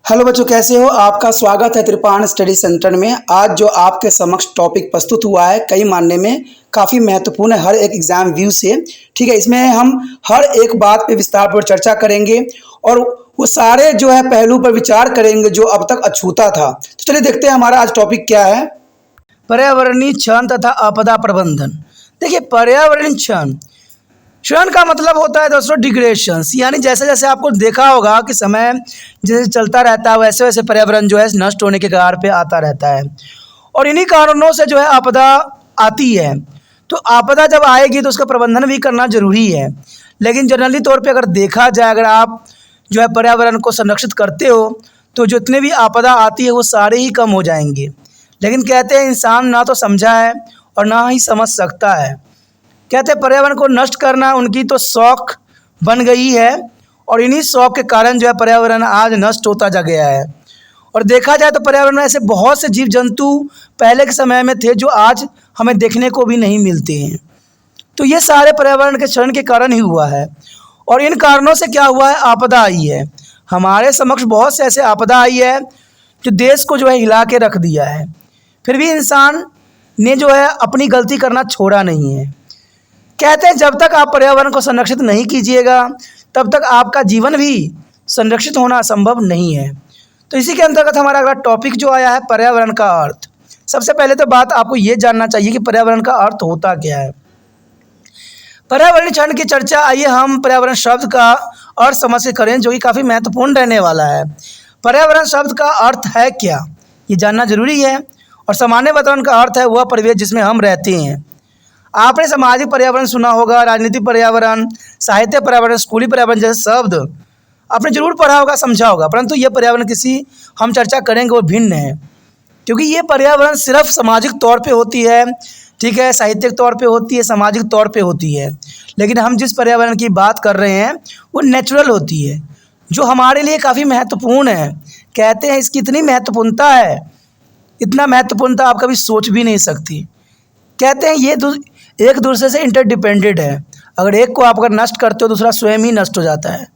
Hello बच्चों, कैसे हो? आपका स्वागत है त्रिपाण स्टडी सेंटर में। आज जो आपके समक्ष टॉपिक प्रस्तुत हुआ है कई मानने में काफ़ी महत्वपूर्ण है हर एक एग्जाम व्यू से। ठीक है, इसमें हम हर एक बात पे विस्तार पर चर्चा करेंगे और वो सारे जो है पहलू पर विचार करेंगे जो अब तक अछूता था। तो चलिए देखते हैं हमारा आज टॉपिक क्या है। पर्यावरणीय क्षरण तथा आपदा प्रबंधन। देखिए, पर्यावरणीय क्षरण का मतलब होता है दोस्तों डिग्रेडेशंस, यानी जैसे जैसे आपको देखा होगा कि समय जैसे चलता रहता है वैसे वैसे पर्यावरण जो है नष्ट होने के कगार पे आता रहता है और इन्हीं कारणों से जो है आपदा आती है। तो आपदा जब आएगी तो उसका प्रबंधन भी करना जरूरी है। लेकिन जनरली तौर पे अगर देखा जाए, अगर आप जो है पर्यावरण को संरक्षित करते हो तो जितने भी आपदा आती है वो सारे ही कम हो जाएंगे। लेकिन कहते हैं इंसान ना तो समझा है और ना ही समझ सकता है। कहते हैं पर्यावरण को नष्ट करना उनकी तो शौक बन गई है और इन्हीं शौक के कारण जो है पर्यावरण आज नष्ट होता जा गया है। और देखा जाए तो पर्यावरण में ऐसे बहुत से जीव जंतु पहले के समय में थे जो आज हमें देखने को भी नहीं मिलते हैं। तो ये सारे पर्यावरण के क्षरण के कारण ही हुआ है। और इन कारणों से क्या हुआ है, आपदा आई है। हमारे समक्ष बहुत से ऐसे आपदा आई है जो देश को जो है हिला के रख दिया है। फिर भी इंसान ने जो है अपनी गलती करना छोड़ा नहीं है। कहते हैं जब तक आप पर्यावरण को संरक्षित नहीं कीजिएगा तब तक आपका जीवन भी संरक्षित होना संभव नहीं है। तो इसी के अंतर्गत हमारा अगला टॉपिक जो आया है पर्यावरण का अर्थ। सबसे पहले तो बात आपको ये जानना चाहिए कि पर्यावरण का अर्थ होता क्या है। पर्यावरण क्षरण की चर्चा आइए हम पर्यावरण शब्द का अर्थ समझ के करें, जो कि काफ़ी महत्वपूर्ण रहने वाला है। पर्यावरण शब्द का अर्थ है क्या, ये जानना जरूरी है। और सामान्य वातावरण का अर्थ है वह परिवेश जिसमें हम रहते हैं। आपने सामाजिक पर्यावरण सुना होगा, राजनीतिक पर्यावरण, साहित्य पर्यावरण, स्कूली पर्यावरण जैसे शब्द आपने जरूर पढ़ा होगा, समझा होगा। परंतु ये पर्यावरण किसी हम चर्चा करेंगे वो भिन्न है, क्योंकि ये पर्यावरण सिर्फ सामाजिक तौर पे होती है, ठीक है, साहित्यिक तौर पे होती है, सामाजिक तौर पे होती है। लेकिन हम जिस पर्यावरण की बात कर रहे हैं वो नेचुरल होती है, जो हमारे लिए काफ़ी महत्वपूर्ण है। कहते हैं इसकी इतनी महत्वपूर्णता है, इतना महत्वपूर्णता आप कभी सोच भी नहीं सकती। कहते हैं ये एक दूसरे से इंटरडिपेंडेंट है। अगर एक को आप अगर नष्ट करते हो दूसरा स्वयं ही नष्ट हो जाता है।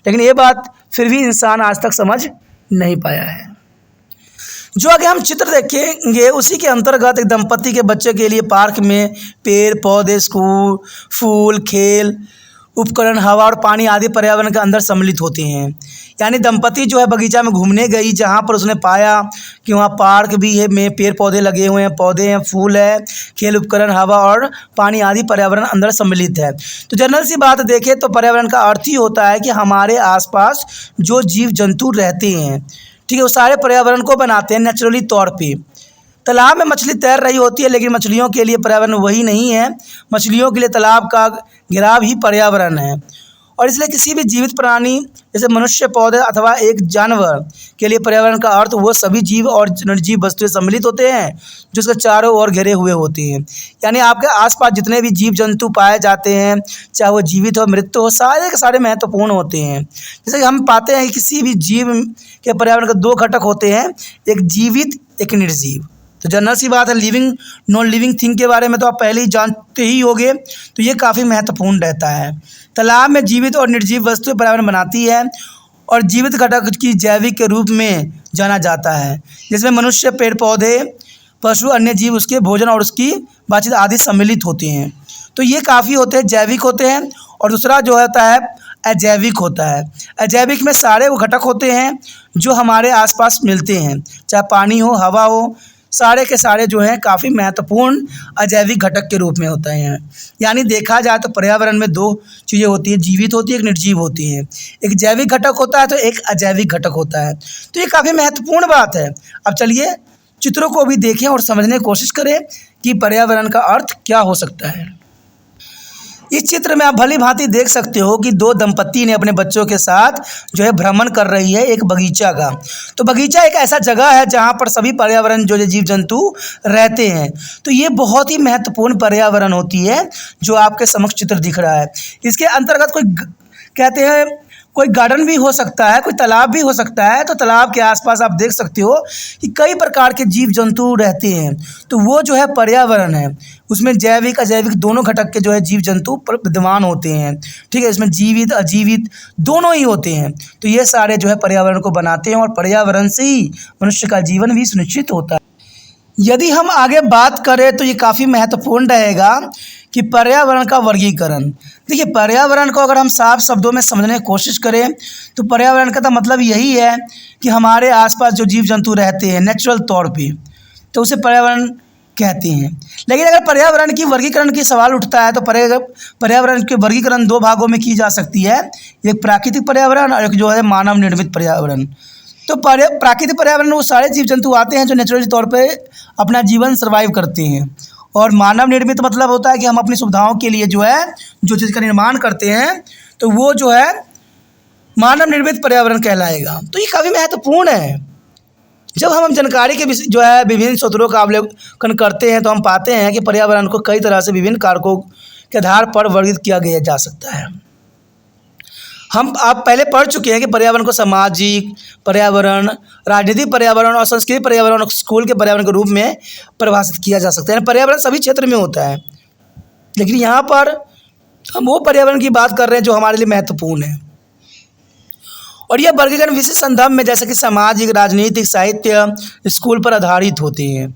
लेकिन ये बात फिर भी इंसान आज तक समझ नहीं पाया है। जो आगे हम चित्र देखेंगे उसी के अंतर्गत एक दंपति के बच्चे के लिए पार्क में पेड़ पौधे, स्कूल, फूल, खेल उपकरण, हवा और पानी आदि पर्यावरण के अंदर सम्मिलित होते हैं। यानी दंपति जो है बगीचा में घूमने गई, जहाँ पर उसने पाया कि वहाँ पार्क भी है, में पेड़ पौधे लगे हुए हैं, पौधे हैं, फूल है, खेल उपकरण, हवा और पानी आदि पर्यावरण अंदर सम्मिलित है। तो जनरल सी बात देखें तो पर्यावरण का अर्थ ही होता है कि हमारे आसपास जो जीव जंतु रहते हैं, ठीक है, वो सारे पर्यावरण को बनाते हैं नेचुरली तौर पर। तालाब में मछली तैर रही होती है, लेकिन मछलियों के लिए पर्यावरण वही नहीं है। मछलियों के लिए तालाब का घेराव ही पर्यावरण है। और इसलिए किसी भी जीवित प्राणी जैसे मनुष्य, पौधे अथवा एक जानवर के लिए पर्यावरण का अर्थ वो सभी जीव और निर्जीव वस्तुएं सम्मिलित होते हैं जो उसके चारों ओर घिरे हुए होते हैं। यानी आपके आसपास जितने भी जीव जंतु पाए जाते हैं, चाहे वो जीवित हो मृत हो, सारे के सारे महत्वपूर्ण होते हैं। जैसे कि हम पाते हैं कि किसी भी जीव के पर्यावरण के दो घटक होते हैं, एक जीवित एक निर्जीव। तो जनरल सी बात है, लिविंग नॉन लिविंग थिंग के बारे में तो आप पहले ही जानते ही होंगे, तो ये काफ़ी महत्वपूर्ण रहता है। तालाब में जीवित और निर्जीव वस्तुएं पर्यावरण बनाती है और जीवित घटक की जैविक के रूप में जाना जाता है, जिसमें मनुष्य, पेड़ पौधे, पशु, अन्य जीव, उसके भोजन और उसकी बातचीत आदि सम्मिलित होते हैं। तो ये काफ़ी होते हैं, जैविक होते हैं। और दूसरा जो होता है अजैविक होता है। अजैविक में सारे वो घटक होते हैं जो हमारे आसपास मिलते हैं, चाहे पानी हो, हवा हो, सारे के सारे जो हैं काफ़ी महत्वपूर्ण अजैविक घटक के रूप में होते हैं। यानी देखा जाए तो पर्यावरण में दो चीज़ें होती हैं, जीवित होती है, एक निर्जीव होती है। एक जैविक घटक होता है तो एक अजैविक घटक होता है। तो ये काफ़ी महत्वपूर्ण बात है। अब चलिए चित्रों को भी देखें और समझने की कोशिश करें कि पर्यावरण का अर्थ क्या हो सकता है। इस चित्र में आप भली भांति देख सकते हो कि दो दंपत्ति ने अपने बच्चों के साथ जो है भ्रमण कर रही है एक बगीचा का। तो बगीचा एक ऐसा जगह है जहाँ पर सभी पर्यावरण जो जीव जंतु रहते हैं। तो ये बहुत ही महत्वपूर्ण पर्यावरण होती है जो आपके समक्ष चित्र दिख रहा है। इसके अंतर्गत कोई कहते हैं कोई गार्डन भी हो सकता है, कोई तालाब भी हो सकता है। तो तालाब के आसपास आप देख सकते हो कि कई प्रकार के जीव जंतु रहते हैं। तो वो जो है पर्यावरण है, उसमें जैविक अजैविक दोनों घटक के जो है जीव जंतु विद्यमान होते हैं। ठीक है, इसमें जीवित अजीवित दोनों ही होते हैं। तो ये सारे जो है पर्यावरण को बनाते हैं और पर्यावरण से ही मनुष्य का जीवन भी सुनिश्चित होता है। यदि हम आगे बात करें तो ये काफ़ी महत्वपूर्ण रहेगा कि पर्यावरण का वर्गीकरण। देखिए, पर्यावरण को अगर हम साफ शब्दों में समझने की कोशिश करें तो पर्यावरण का तो मतलब यही है कि हमारे आसपास जो जीव जंतु रहते हैं नेचुरल तौर पे, तो उसे पर्यावरण कहते हैं। लेकिन अगर पर्यावरण की वर्गीकरण की सवाल उठता है तो पर्यावरण के वर्गीकरण दो भागों में की जा सकती है, एक प्राकृतिक पर्यावरण और एक जो है मानव निर्मित पर्यावरण। तो प्राकृतिक पर्यावरण में वो सारे जीव जंतु आते हैं जो नेचुरली तौर पे अपना जीवन सर्वाइव करते हैं, और मानव निर्मित मतलब होता है कि हम अपनी सुविधाओं के लिए जो है जो चीज़ का निर्माण करते हैं, तो वो जो है मानव निर्मित पर्यावरण कहलाएगा। तो ये काफ़ी महत्वपूर्ण है। जब हम जानकारी के जो है विभिन्न स्रोतों का अवलोकन करते हैं तो हम पाते हैं कि पर्यावरण को कई तरह से विभिन्न कारकों के आधार पर वर्गीकृत किया गया जा सकता है। आप पहले पढ़ चुके हैं कि पर्यावरण को सामाजिक पर्यावरण, राजनीतिक पर्यावरण और सांस्कृतिक पर्यावरण और स्कूल के पर्यावरण के रूप में परिभाषित किया जा सकता है। पर्यावरण सभी क्षेत्र में होता है, लेकिन यहाँ पर हम वो पर्यावरण की बात कर रहे हैं जो हमारे लिए महत्वपूर्ण है। और यह वर्गीकरण विशिष्ट संदर्भ में जैसे कि सामाजिक, राजनीतिक, साहित्य, स्कूल पर आधारित होते हैं।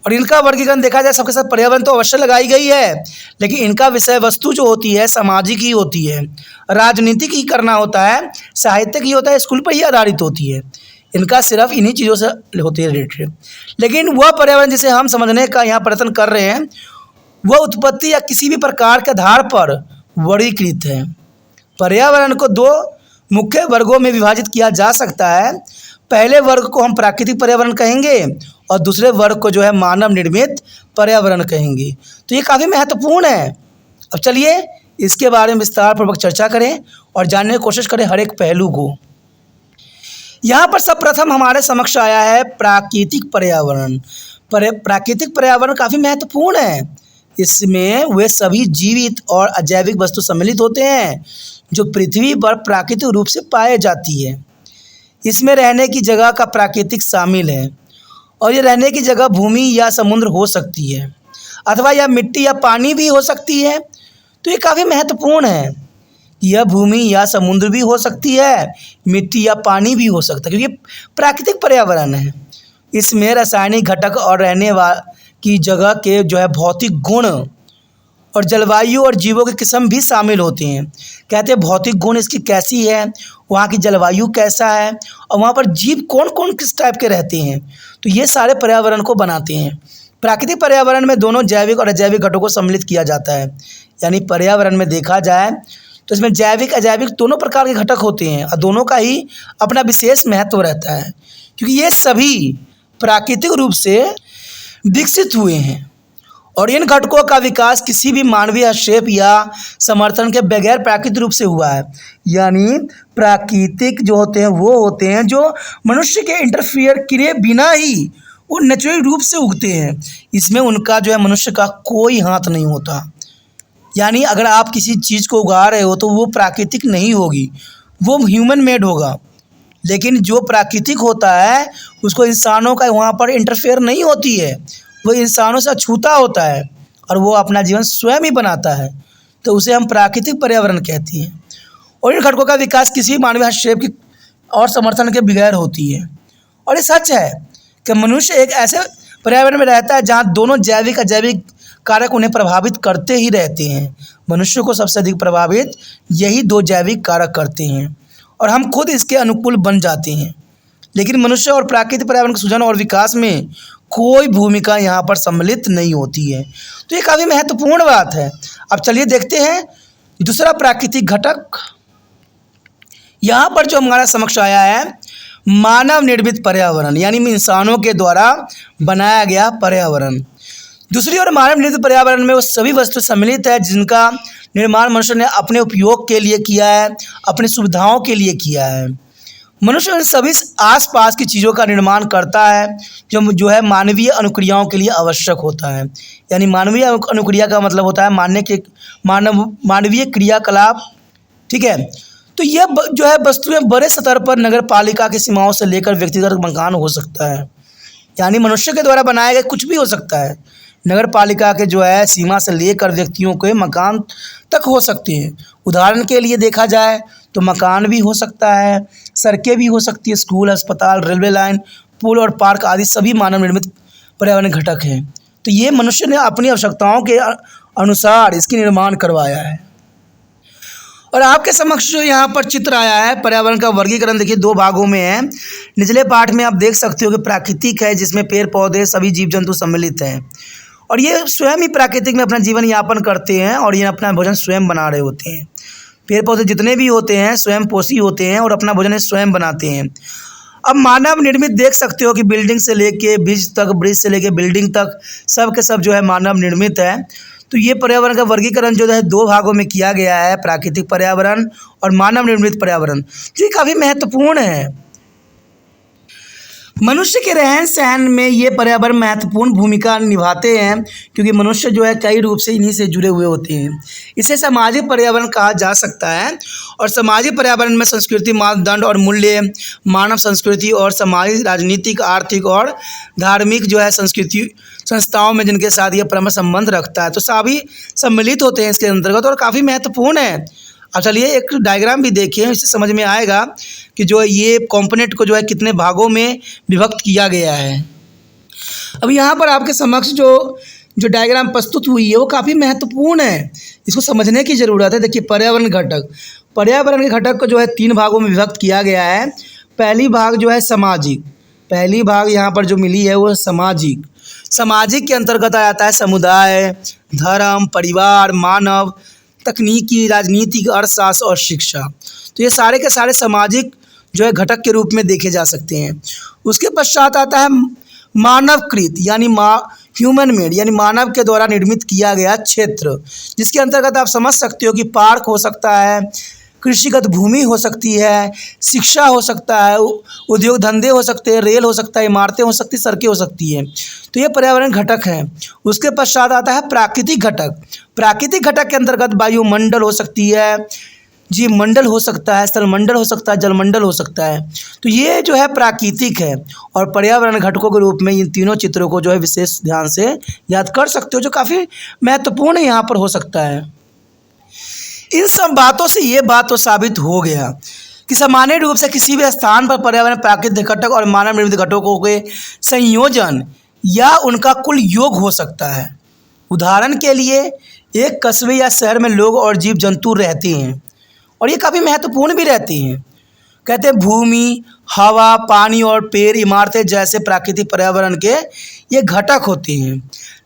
और इनका वर्गीकरण देखा जाए सबके साथ पर्यावरण तो अवश्य लगाई गई है, लेकिन इनका विषय वस्तु जो होती है सामाजिक ही होती है, राजनीतिक ही करना होता है, साहित्यिक ही होता है, स्कूल पर ही आधारित होती है। इनका सिर्फ इन्हीं चीज़ों से होती है रिलेटेड। लेकिन वह पर्यावरण जिसे हम समझने का यहाँ प्रयत्न कर रहे हैं वह उत्पत्ति या किसी भी प्रकार के आधार पर वर्गीकृत है। पर्यावरण को दो मुख्य वर्गों में विभाजित किया जा सकता है। पहले वर्ग को हम प्राकृतिक पर्यावरण कहेंगे और दूसरे वर्ग को जो है मानव निर्मित पर्यावरण कहेंगे। तो ये काफ़ी महत्वपूर्ण है। अब चलिए इसके बारे में विस्तारपूर्वक चर्चा करें और जानने की कोशिश करें हर एक पहलू को। यहाँ पर सर्वप्रथम हमारे समक्ष आया है प्राकृतिक पर्यावरण। प्राकृतिक पर्यावरण काफ़ी महत्वपूर्ण है। इसमें वे सभी जीवित और अजैविक वस्तु सम्मिलित होते हैं जो पृथ्वी पर प्राकृतिक रूप से पाए जाती है। इसमें रहने की जगह का प्राकृतिक शामिल है, और ये रहने की जगह भूमि या समुद्र हो सकती है, अथवा यह मिट्टी या पानी भी हो सकती है। तो ये काफ़ी महत्वपूर्ण है। यह भूमि या समुद्र भी हो सकती है, मिट्टी या पानी भी हो सकता है, क्योंकि प्राकृतिक पर्यावरण है। इसमें रासायनिक घटक और रहने की जगह के जो है भौतिक गुण और जलवायु और जीवों की किस्म भी शामिल होते हैं। कहते हैं भौतिक गुण इसकी कैसी है, वहाँ की जलवायु कैसा है, और वहाँ पर जीव कौन कौन किस टाइप के रहते हैं। तो ये सारे पर्यावरण को बनाते हैं। प्राकृतिक पर्यावरण में दोनों जैविक और अजैविक घटकों को सम्मिलित किया जाता है। यानी पर्यावरण में देखा जाए तो इसमें जैविक अजैविक दोनों प्रकार के घटक होते हैं, और दोनों का ही अपना विशेष महत्व रहता है, क्योंकि ये सभी प्राकृतिक रूप से विकसित हुए हैं। और इन घटकों का विकास किसी भी मानवीय हस्तक्षेप या समर्थन के बगैर प्राकृतिक रूप से हुआ है। यानी प्राकृतिक जो होते हैं वो होते हैं जो मनुष्य के इंटरफियर किए बिना ही वो नेचुरल रूप से उगते हैं। इसमें उनका जो है मनुष्य का कोई हाथ नहीं होता। यानी अगर आप किसी चीज़ को उगा रहे हो तो वो प्राकृतिक नहीं होगी, वो ह्यूमन मेड होगा। लेकिन जो प्राकृतिक होता है उसको इंसानों का वहाँ पर इंटरफेयर नहीं होती है, वो इंसानों से अछूता होता है और वो अपना जीवन स्वयं ही बनाता है। तो उसे हम प्राकृतिक पर्यावरण कहते हैं। और इन घटकों का विकास किसी मानवीय हस्तक्षेप की और समर्थन के बगैर होती है। और ये सच है कि मनुष्य एक ऐसे पर्यावरण में रहता है जहाँ दोनों जैविक अजैविक कारक उन्हें प्रभावित करते ही रहते हैं। मनुष्य को सबसे अधिक प्रभावित यही दो जैविक कारक करते हैं और हम खुद इसके अनुकूल बन जाते हैं। लेकिन मनुष्य और प्राकृतिक पर्यावरण के सृजन और विकास में कोई भूमिका यहाँ पर सम्मिलित नहीं होती है। तो ये काफ़ी महत्वपूर्ण बात है। अब चलिए देखते हैं दूसरा प्राकृतिक घटक। यहाँ पर जो हमारा समक्ष आया है मानव निर्मित पर्यावरण, यानी इंसानों के द्वारा बनाया गया पर्यावरण। दूसरी ओर मानव निर्मित पर्यावरण में वो सभी वस्तु सम्मिलित है जिनका निर्माण मनुष्य ने अपने उपयोग के लिए किया है, अपनी सुविधाओं के लिए किया है। मनुष्य उन सभी आसपास की चीज़ों का निर्माण करता है जो है मानवीय अनुक्रियाओं के लिए आवश्यक होता है। यानी मानवीय अनुक्रिया का मतलब होता है मानवीय क्रियाकलाप। ठीक है, तो ये जो है वस्तुएं बड़े स्तर पर नगर पालिका की सीमाओं से लेकर व्यक्तिगत मकान हो सकता है, यानी मनुष्य के द्वारा बनाया गया कुछ भी हो सकता है। नगर पालिका के जो है सीमा से लेकर व्यक्तियों के मकान तक हो सकते हैं। उदाहरण के लिए देखा जाए तो मकान भी हो सकता है, सड़कें भी हो सकती है, स्कूल, अस्पताल, रेलवे लाइन, पुल और पार्क आदि सभी मानव निर्मित पर्यावरण घटक हैं। तो ये मनुष्य ने अपनी आवश्यकताओं के अनुसार इसकी निर्माण करवाया है। और आपके समक्ष जो यहाँ पर चित्र आया है, पर्यावरण का वर्गीकरण देखिए 2 भागों में है। निचले पार्ट में आप देख सकते हो कि प्राकृतिक है, जिसमें पेड़ पौधे सभी जीव जंतु सम्मिलित हैं और ये स्वयं ही प्राकृतिक में अपना जीवन यापन करते हैं और ये अपना भोजन स्वयं बना रहे होते हैं। पेड़ पौधे जितने भी होते हैं स्वयं पोषी होते हैं और अपना भोजन स्वयं बनाते हैं। अब मानव निर्मित देख सकते हो कि बिल्डिंग से लेके ब्रिज तक, ब्रिज से लेके बिल्डिंग तक सब के सब जो है मानव निर्मित है। तो ये पर्यावरण का वर्गीकरण जो है 2 भागों में किया गया है, प्राकृतिक पर्यावरण और मानव निर्मित पर्यावरण, जो काफ़ी महत्वपूर्ण है। मनुष्य के रहन सहन में ये पर्यावरण महत्वपूर्ण भूमिका निभाते हैं, क्योंकि मनुष्य जो है कई रूप से इन्हीं से जुड़े हुए होते हैं। इसे सामाजिक पर्यावरण कहा जा सकता है। और सामाजिक पर्यावरण में संस्कृति, मानदंड और मूल्य, मानव संस्कृति और सामाजिक, राजनीतिक, आर्थिक और धार्मिक जो है संस्कृति संस्थाओं में जिनके साथ ये परम संबंध रखता है, तो सभी सम्मिलित होते हैं इसके अंतर्गत और काफ़ी महत्वपूर्ण है। अब चलिए एक डायग्राम भी देखिए, इससे समझ में आएगा कि जो ये कंपोनेंट को जो है कितने भागों में विभक्त किया गया है। अब यहाँ पर आपके समक्ष जो डायग्राम प्रस्तुत हुई है वो काफ़ी महत्वपूर्ण है, इसको समझने की ज़रूरत है। देखिए पर्यावरण के घटक को जो है 3 भागों में विभक्त किया गया है। पहली भाग जो है सामाजिक, पहली भाग यहाँ पर जो मिली है वो सामाजिक के अंतर्गत आ जाता है समुदाय, धर्म, परिवार, मानव, तकनीकी, राजनीतिक, अर्थशास्त्र और शिक्षा। तो ये सारे के सारे सामाजिक जो है घटक के रूप में देखे जा सकते हैं। उसके पश्चात आता है मानवकृत यानी ह्यूमन मेड, यानी मानव के द्वारा निर्मित किया गया क्षेत्र, जिसके अंतर्गत आप समझ सकते हो कि पार्क हो सकता है, कृषिगत भूमि हो सकती है, शिक्षा हो सकता है, उद्योग धंधे हो सकते हैं, रेल हो सकता है, इमारतें हो सकती, सड़कें हो सकती हैं। तो ये पर्यावरण घटक हैं। उसके पश्चात आता है प्राकृतिक घटक के अंतर्गत वायुमंडल हो सकती है, जीव मंडल हो सकता है, स्थलमंडल हो सकता है, जलमंडल हो सकता है। तो ये जो है प्राकृतिक है और पर्यावरण घटकों के रूप में इन तीनों चित्रों को जो है विशेष ध्यान से याद कर सकते हो, जो काफ़ी महत्वपूर्ण यहाँ पर हो सकता है। इन सब बातों से ये बात तो साबित हो गया कि सामान्य रूप से किसी भी स्थान पर पर्यावरण, प्राकृतिक घटक और मानव निर्मित घटकों के संयोजन या उनका कुल योग हो सकता है। उदाहरण के लिए एक कस्बे या शहर में लोग और जीव जंतु रहते हैं और ये काफ़ी महत्वपूर्ण भी रहते हैं। कहते हैं भूमि, हवा, पानी और पेड़, इमारतें जैसे प्राकृतिक पर्यावरण के ये घटक होते हैं,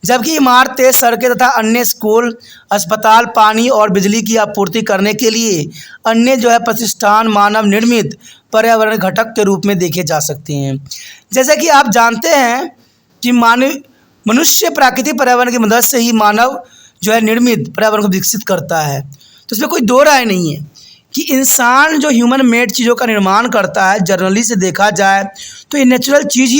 जबकि इमारतें, सड़कें तथा अन्य स्कूल, अस्पताल, पानी और बिजली की आपूर्ति करने के लिए अन्य जो है प्रतिष्ठान मानव निर्मित पर्यावरण घटक के रूप में देखे जा सकते हैं। जैसे कि आप जानते हैं कि मनुष्य प्राकृतिक पर्यावरण की मदद से ही मानव जो है निर्मित पर्यावरण को विकसित करता है। तो इसमें कोई दो राय नहीं है कि इंसान जो ह्यूमन मेड चीज़ों का निर्माण करता है, जनरली से देखा जाए तो ये नेचुरल चीज़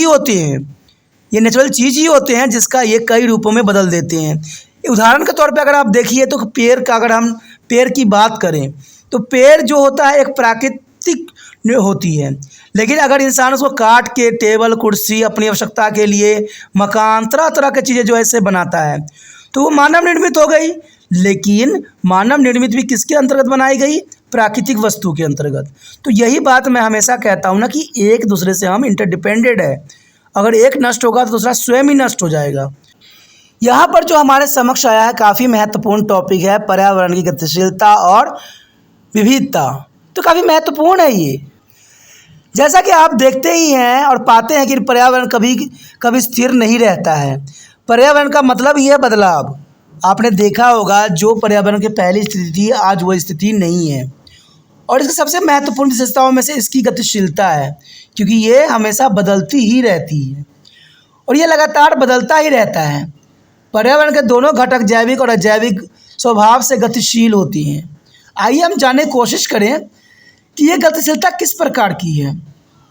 ही होते हैं, जिसका ये कई रूपों में बदल देते हैं। उदाहरण के तौर पे अगर आप देखिए तो पेड़ का, अगर हम पेड़ की बात करें तो पेड़ जो होता है एक प्राकृतिक होती है, लेकिन अगर इंसान उसको काट के टेबल, कुर्सी, अपनी आवश्यकता के लिए मकान, तरह तरह की चीज़ें जो है इससे बनाता है तो वो मानव निर्मित हो गई। लेकिन मानव निर्मित भी किसके अंतर्गत बनाई गई? प्राकृतिक वस्तु के अंतर्गत। तो यही बात मैं हमेशा कहता हूँ ना कि एक दूसरे से हम इंटरडिपेंडेंट है। अगर एक नष्ट होगा तो दूसरा स्वयं ही नष्ट हो जाएगा। यहाँ पर जो हमारे समक्ष आया है काफ़ी महत्वपूर्ण टॉपिक है, पर्यावरण की गतिशीलता और विविधता। तो काफ़ी महत्वपूर्ण है ये। जैसा कि आप देखते ही हैं और पाते हैं कि पर्यावरण कभी स्थिर नहीं रहता है। पर्यावरण का मतलब ही है बदलाव। आपने देखा होगा जो पर्यावरण की पहली स्थिति थी आज वो स्थिति नहीं है, और इसकी सबसे महत्वपूर्ण विशेषताओं में से इसकी गतिशीलता है, क्योंकि ये हमेशा बदलती ही रहती है और ये लगातार बदलता ही रहता है। पर्यावरण के दोनों घटक जैविक और अजैविक स्वभाव से गतिशील होती हैं। आइए हम जानने की कोशिश करें कि ये गतिशीलता किस प्रकार की है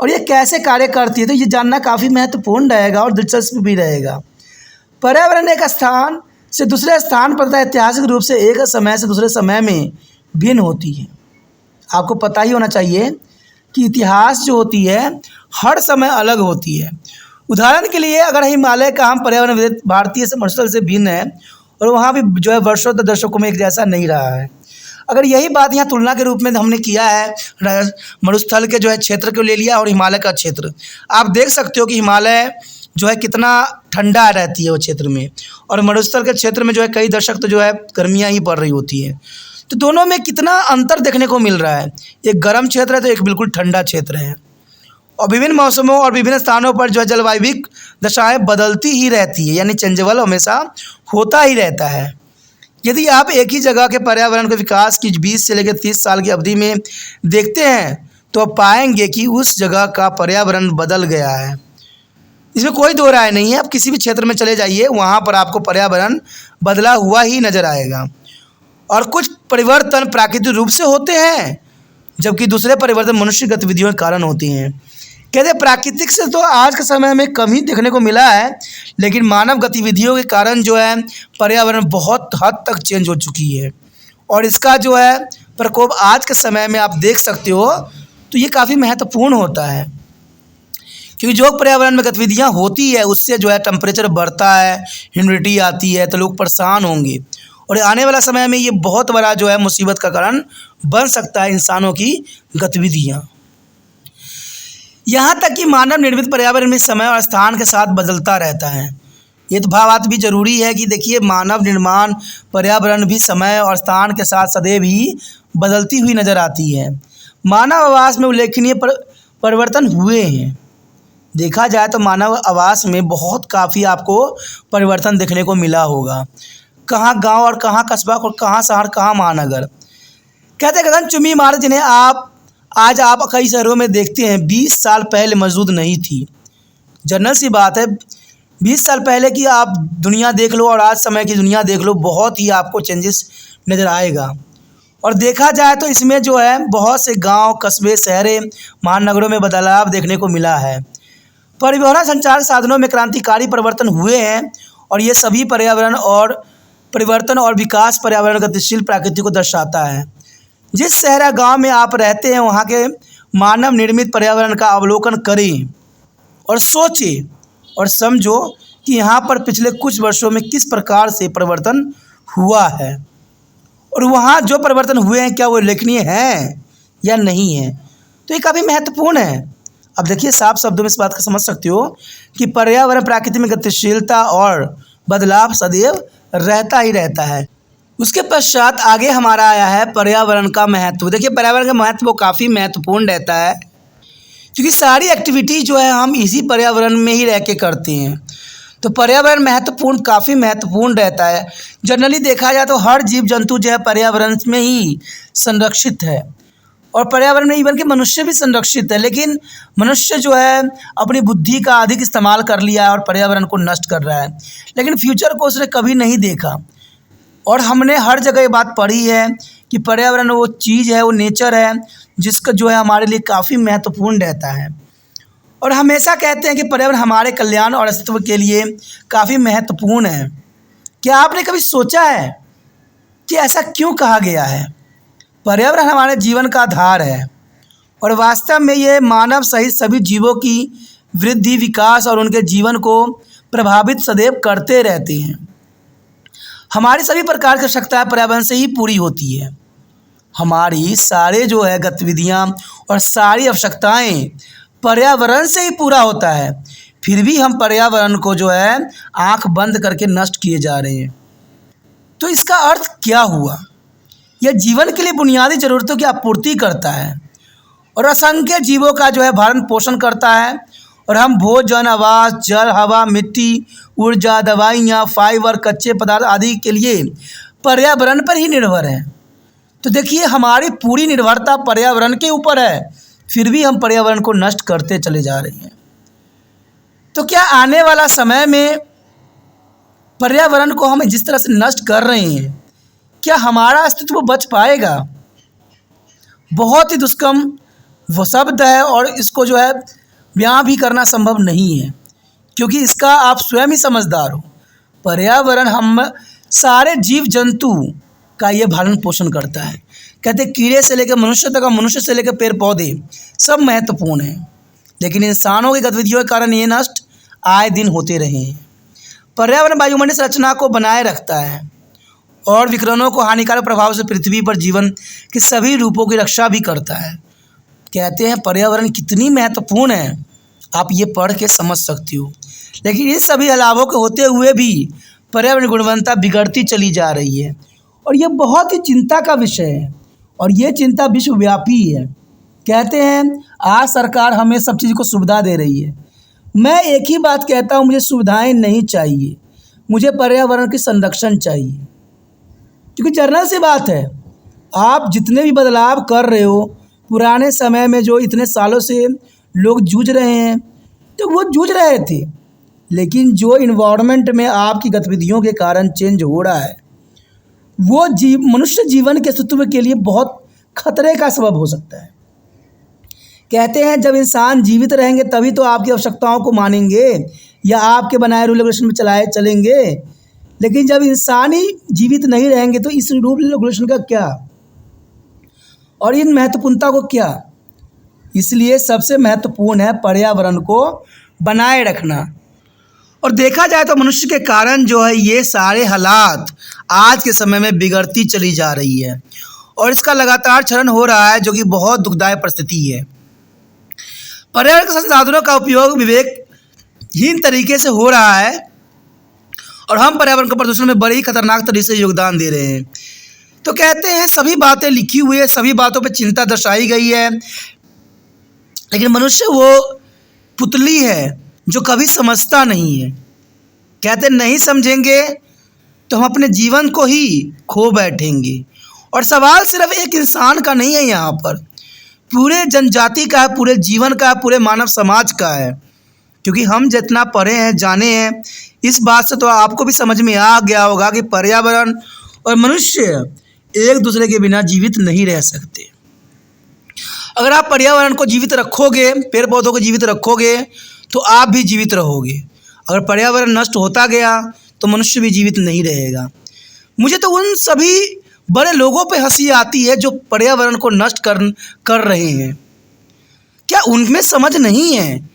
और ये कैसे कार्य करती है। तो ये जानना काफ़ी महत्वपूर्ण रहेगा और दिलचस्प भी रहेगा। पर्यावरण एक स्थान से दूसरे स्थान पर तथा ऐतिहासिक रूप से एक समय से दूसरे समय में भिन्न होती है। आपको पता ही होना चाहिए कि इतिहास जो होती है हर समय अलग होती है। उदाहरण के लिए अगर हिमालय का हम पर्यावरण भारतीय से मरुस्थल से भिन्न है और वहाँ भी जो है वर्षों दशकों में एक जैसा नहीं रहा है। अगर यही बात यहाँ तुलना के रूप में हमने किया है, मरुस्थल के जो है क्षेत्र को ले लिया और हिमालय का क्षेत्र, आप देख सकते हो कि हिमालय जो है कितना ठंडा रहती है वो क्षेत्र में, और मरुस्थल के क्षेत्र में जो है कई दशक तो जो है गर्मियाँ ही पड़ रही होती है। तो दोनों में कितना अंतर देखने को मिल रहा है, एक गर्म क्षेत्र है तो एक बिल्कुल ठंडा क्षेत्र है। और विभिन्न मौसमों और विभिन्न स्थानों पर जो है जलवायु दशाएँ बदलती ही रहती है, यानी चेंजेबल हमेशा होता ही रहता है। यदि आप एक ही जगह के पर्यावरण के विकास की 20 से लेकर 30 साल की अवधि में देखते हैं तो आप पाएंगे कि उस जगह का पर्यावरण बदल गया है। इसमें कोई दो राय नहीं है। आप किसी भी क्षेत्र में चले जाइए, वहाँ पर आपको पर्यावरण बदला हुआ ही नज़र आएगा। और कुछ परिवर्तन प्राकृतिक रूप से होते हैं, जबकि दूसरे परिवर्तन मनुष्य गतिविधियों के कारण होते हैं। कहते हैं प्राकृतिक से तो आज के समय में कम ही देखने को मिला है, लेकिन मानव गतिविधियों के कारण जो है पर्यावरण बहुत हद तक चेंज हो चुकी है। और इसका जो है प्रकोप आज के समय में आप देख सकते हो, तो ये काफ़ी महत्वपूर्ण होता है, क्योंकि जो पर्यावरण में गतिविधियाँ होती है उससे जो है टेम्परेचर बढ़ता है, ह्यूमिडिटी आती है, तो लोग परेशान होंगे। और आने वाला समय में ये बहुत बड़ा जो है मुसीबत का कारण बन सकता है इंसानों की गतिविधियाँ। यहाँ तक कि मानव निर्मित पर्यावरण में समय और स्थान के साथ बदलता रहता है। ये तो बात भी ज़रूरी है कि देखिए मानव निर्माण पर्यावरण भी समय और स्थान के साथ सदैव ही बदलती हुई नज़र आती है। मानव आवास में उल्लेखनीय परिवर्तन हुए हैं। देखा जाए तो मानव आवास में बहुत काफ़ी आपको परिवर्तन देखने को मिला होगा। कहाँ गांव और कहाँ कस्बा और कहाँ शहर, कहाँ महानगर। कहते हैं गगनचुंबी इमारत जिन्हें आज आप कई शहरों में देखते हैं 20 साल पहले मौजूद नहीं थी। जनरल सी बात है, 20 साल पहले की आप दुनिया देख लो और आज समय की दुनिया देख लो, बहुत ही आपको चेंजेस नज़र आएगा। और देखा जाए तो इसमें जो है बहुत से गांव, कस्बे, शहरें, महानगरों में बदलाव देखने को मिला है। परिवहन संचार साधनों में क्रांतिकारी परिवर्तन हुए हैं, और ये सभी पर्यावरण और परिवर्तन और विकास पर्यावरण गतिशील प्रकृति को दर्शाता है। जिस शहर या गाँव में आप रहते हैं वहाँ के मानव निर्मित पर्यावरण का अवलोकन करें और सोचें और समझो कि यहाँ पर पिछले कुछ वर्षों में किस प्रकार से परिवर्तन हुआ है, और वहाँ जो परिवर्तन हुए हैं क्या वो उल्लेखनीय हैं या नहीं है। तो ये काफ़ी महत्वपूर्ण है। अब देखिए साफ शब्दों में इस बात को समझ सकते हो कि पर्यावरण प्रकृति में गतिशीलता और बदलाव सदैव रहता ही रहता है। उसके पश्चात आगे हमारा आया है पर्यावरण का महत्व। देखिए पर्यावरण का महत्व वो काफ़ी महत्वपूर्ण रहता है, क्योंकि सारी एक्टिविटी जो है हम इसी पर्यावरण में ही रह के करते हैं। तो पर्यावरण महत्वपूर्ण, काफ़ी महत्वपूर्ण रहता है। जनरली देखा जाए तो हर जीव जंतु जो है पर्यावरण में ही संरक्षित है, और पर्यावरण में इवन कि मनुष्य भी संरक्षित है। लेकिन मनुष्य जो है अपनी बुद्धि का अधिक इस्तेमाल कर लिया है और पर्यावरण को नष्ट कर रहा है, लेकिन फ्यूचर को उसने कभी नहीं देखा। और हमने हर जगह ये बात पढ़ी है कि पर्यावरण वो चीज़ है, वो नेचर है जिसका जो है हमारे लिए काफ़ी महत्वपूर्ण रहता है। और हमेशा कहते हैं कि पर्यावरण हमारे कल्याण और अस्तित्व के लिए काफ़ी महत्वपूर्ण है। क्या आपने कभी सोचा है कि ऐसा क्यों कहा गया है? पर्यावरण हमारे जीवन का आधार है, और वास्तव में ये मानव सहित सभी जीवों की वृद्धि, विकास और उनके जीवन को प्रभावित सदैव करते रहते हैं। हमारी सभी प्रकार की आवश्यकताएँ पर्यावरण से ही पूरी होती है। हमारी सारे जो है गतिविधियाँ और सारी आवश्यकताएँ पर्यावरण से ही पूरा होता है, फिर भी हम पर्यावरण को जो है आँख बंद करके नष्ट किए जा रहे हैं। तो इसका अर्थ क्या हुआ? यह जीवन के लिए बुनियादी ज़रूरतों की आपूर्ति करता है और असंख्य जीवों का जो है भरण पोषण करता है, और हम भोजन, आवास, जल, हवा, मिट्टी, ऊर्जा, दवाइयाँ, फाइबर, कच्चे पदार्थ आदि के लिए पर्यावरण पर ही निर्भर हैं। तो देखिए हमारी पूरी निर्भरता पर्यावरण के ऊपर है, फिर भी हम पर्यावरण को नष्ट करते चले जा रहे हैं। तो क्या आने वाला समय में पर्यावरण को हम जिस तरह से नष्ट कर रहे हैं, क्या हमारा अस्तित्व बच पाएगा? बहुत ही दुष्कर्म वो शब्द है, और इसको जो है बयां भी करना संभव नहीं है, क्योंकि इसका आप स्वयं ही समझदार हो। पर्यावरण हम सारे जीव जंतु का ये भरण पोषण करता है। कहते कीड़े से लेकर मनुष्य तक और मनुष्य से लेकर पेड़ पौधे सब महत्वपूर्ण हैं, लेकिन इंसानों की गतिविधियों के कारण ये नष्ट आए दिन होते रहे हैं। पर्यावरण वायुमंडलीय संरचना को बनाए रखता है और विकिरणों को हानिकारक प्रभाव से पृथ्वी पर जीवन के सभी रूपों की रक्षा भी करता है। कहते हैं पर्यावरण कितनी महत्वपूर्ण है, आप ये पढ़ के समझ सकते हो। लेकिन इन सभी अलावों के होते हुए भी पर्यावरण गुणवत्ता बिगड़ती चली जा रही है और ये बहुत ही चिंता का विषय है और ये चिंता विश्वव्यापी है। कहते हैं आज सरकार हमें सब चीज़ को सुविधा दे रही है। मैं एक ही बात कहता हूँ, मुझे सुविधाएं नहीं चाहिए, मुझे पर्यावरण की संरक्षण चाहिए। क्योंकि जनरल सी बात है, आप जितने भी बदलाव कर रहे हो, पुराने समय में जो इतने सालों से लोग जूझ रहे हैं तो वो जूझ रहे थे, लेकिन जो इन्वायरमेंट में आपकी गतिविधियों के कारण चेंज हो रहा है वो मनुष्य जीवन के अस्तित्व के लिए बहुत खतरे का सबब हो सकता है। कहते हैं जब इंसान जीवित रहेंगे तभी तो आपकी आवश्यकताओं को मानेंगे या आपके बनाए रूल रेगुलेशन में चलेंगे, लेकिन जब इंसान ही जीवित नहीं रहेंगे तो इस रूल रेगुलेशन का क्या और इन महत्वपूर्णता को क्या। इसलिए सबसे महत्वपूर्ण है पर्यावरण को बनाए रखना। और देखा जाए तो मनुष्य के कारण जो है ये सारे हालात आज के समय में बिगड़ती चली जा रही है और इसका लगातार क्षरण हो रहा है, जो कि बहुत दुखदायक परिस्थिति है। पर्यावरण के संसाधनों का उपयोग विवेकहीन तरीके से हो रहा है और हम पर्यावरण के प्रदूषण में बड़े ही खतरनाक तरीके से योगदान दे रहे हैं। तो कहते हैं सभी बातें लिखी हुई है, सभी बातों पर चिंता दर्शाई गई है, लेकिन मनुष्य वो पुतली है जो कभी समझता नहीं है। कहते नहीं समझेंगे तो हम अपने जीवन को ही खो बैठेंगे। और सवाल सिर्फ एक इंसान का नहीं है, यहाँ पर पूरे जनजाति का है, पूरे जीवन का है, पूरे मानव समाज का है। क्योंकि हम जितना पढ़े हैं, जाने हैं, इस बात से तो आपको भी समझ में आ गया होगा कि पर्यावरण और मनुष्य एक दूसरे के बिना जीवित नहीं रह सकते। अगर आप पर्यावरण को जीवित रखोगे, पेड़ पौधों को जीवित रखोगे तो आप भी जीवित रहोगे। अगर पर्यावरण नष्ट होता गया तो मनुष्य भी जीवित नहीं रहेगा। मुझे तो उन सभी बड़े लोगों पे हंसी आती है जो पर्यावरण को नष्ट कर रहे हैं। क्या उनमें समझ नहीं है?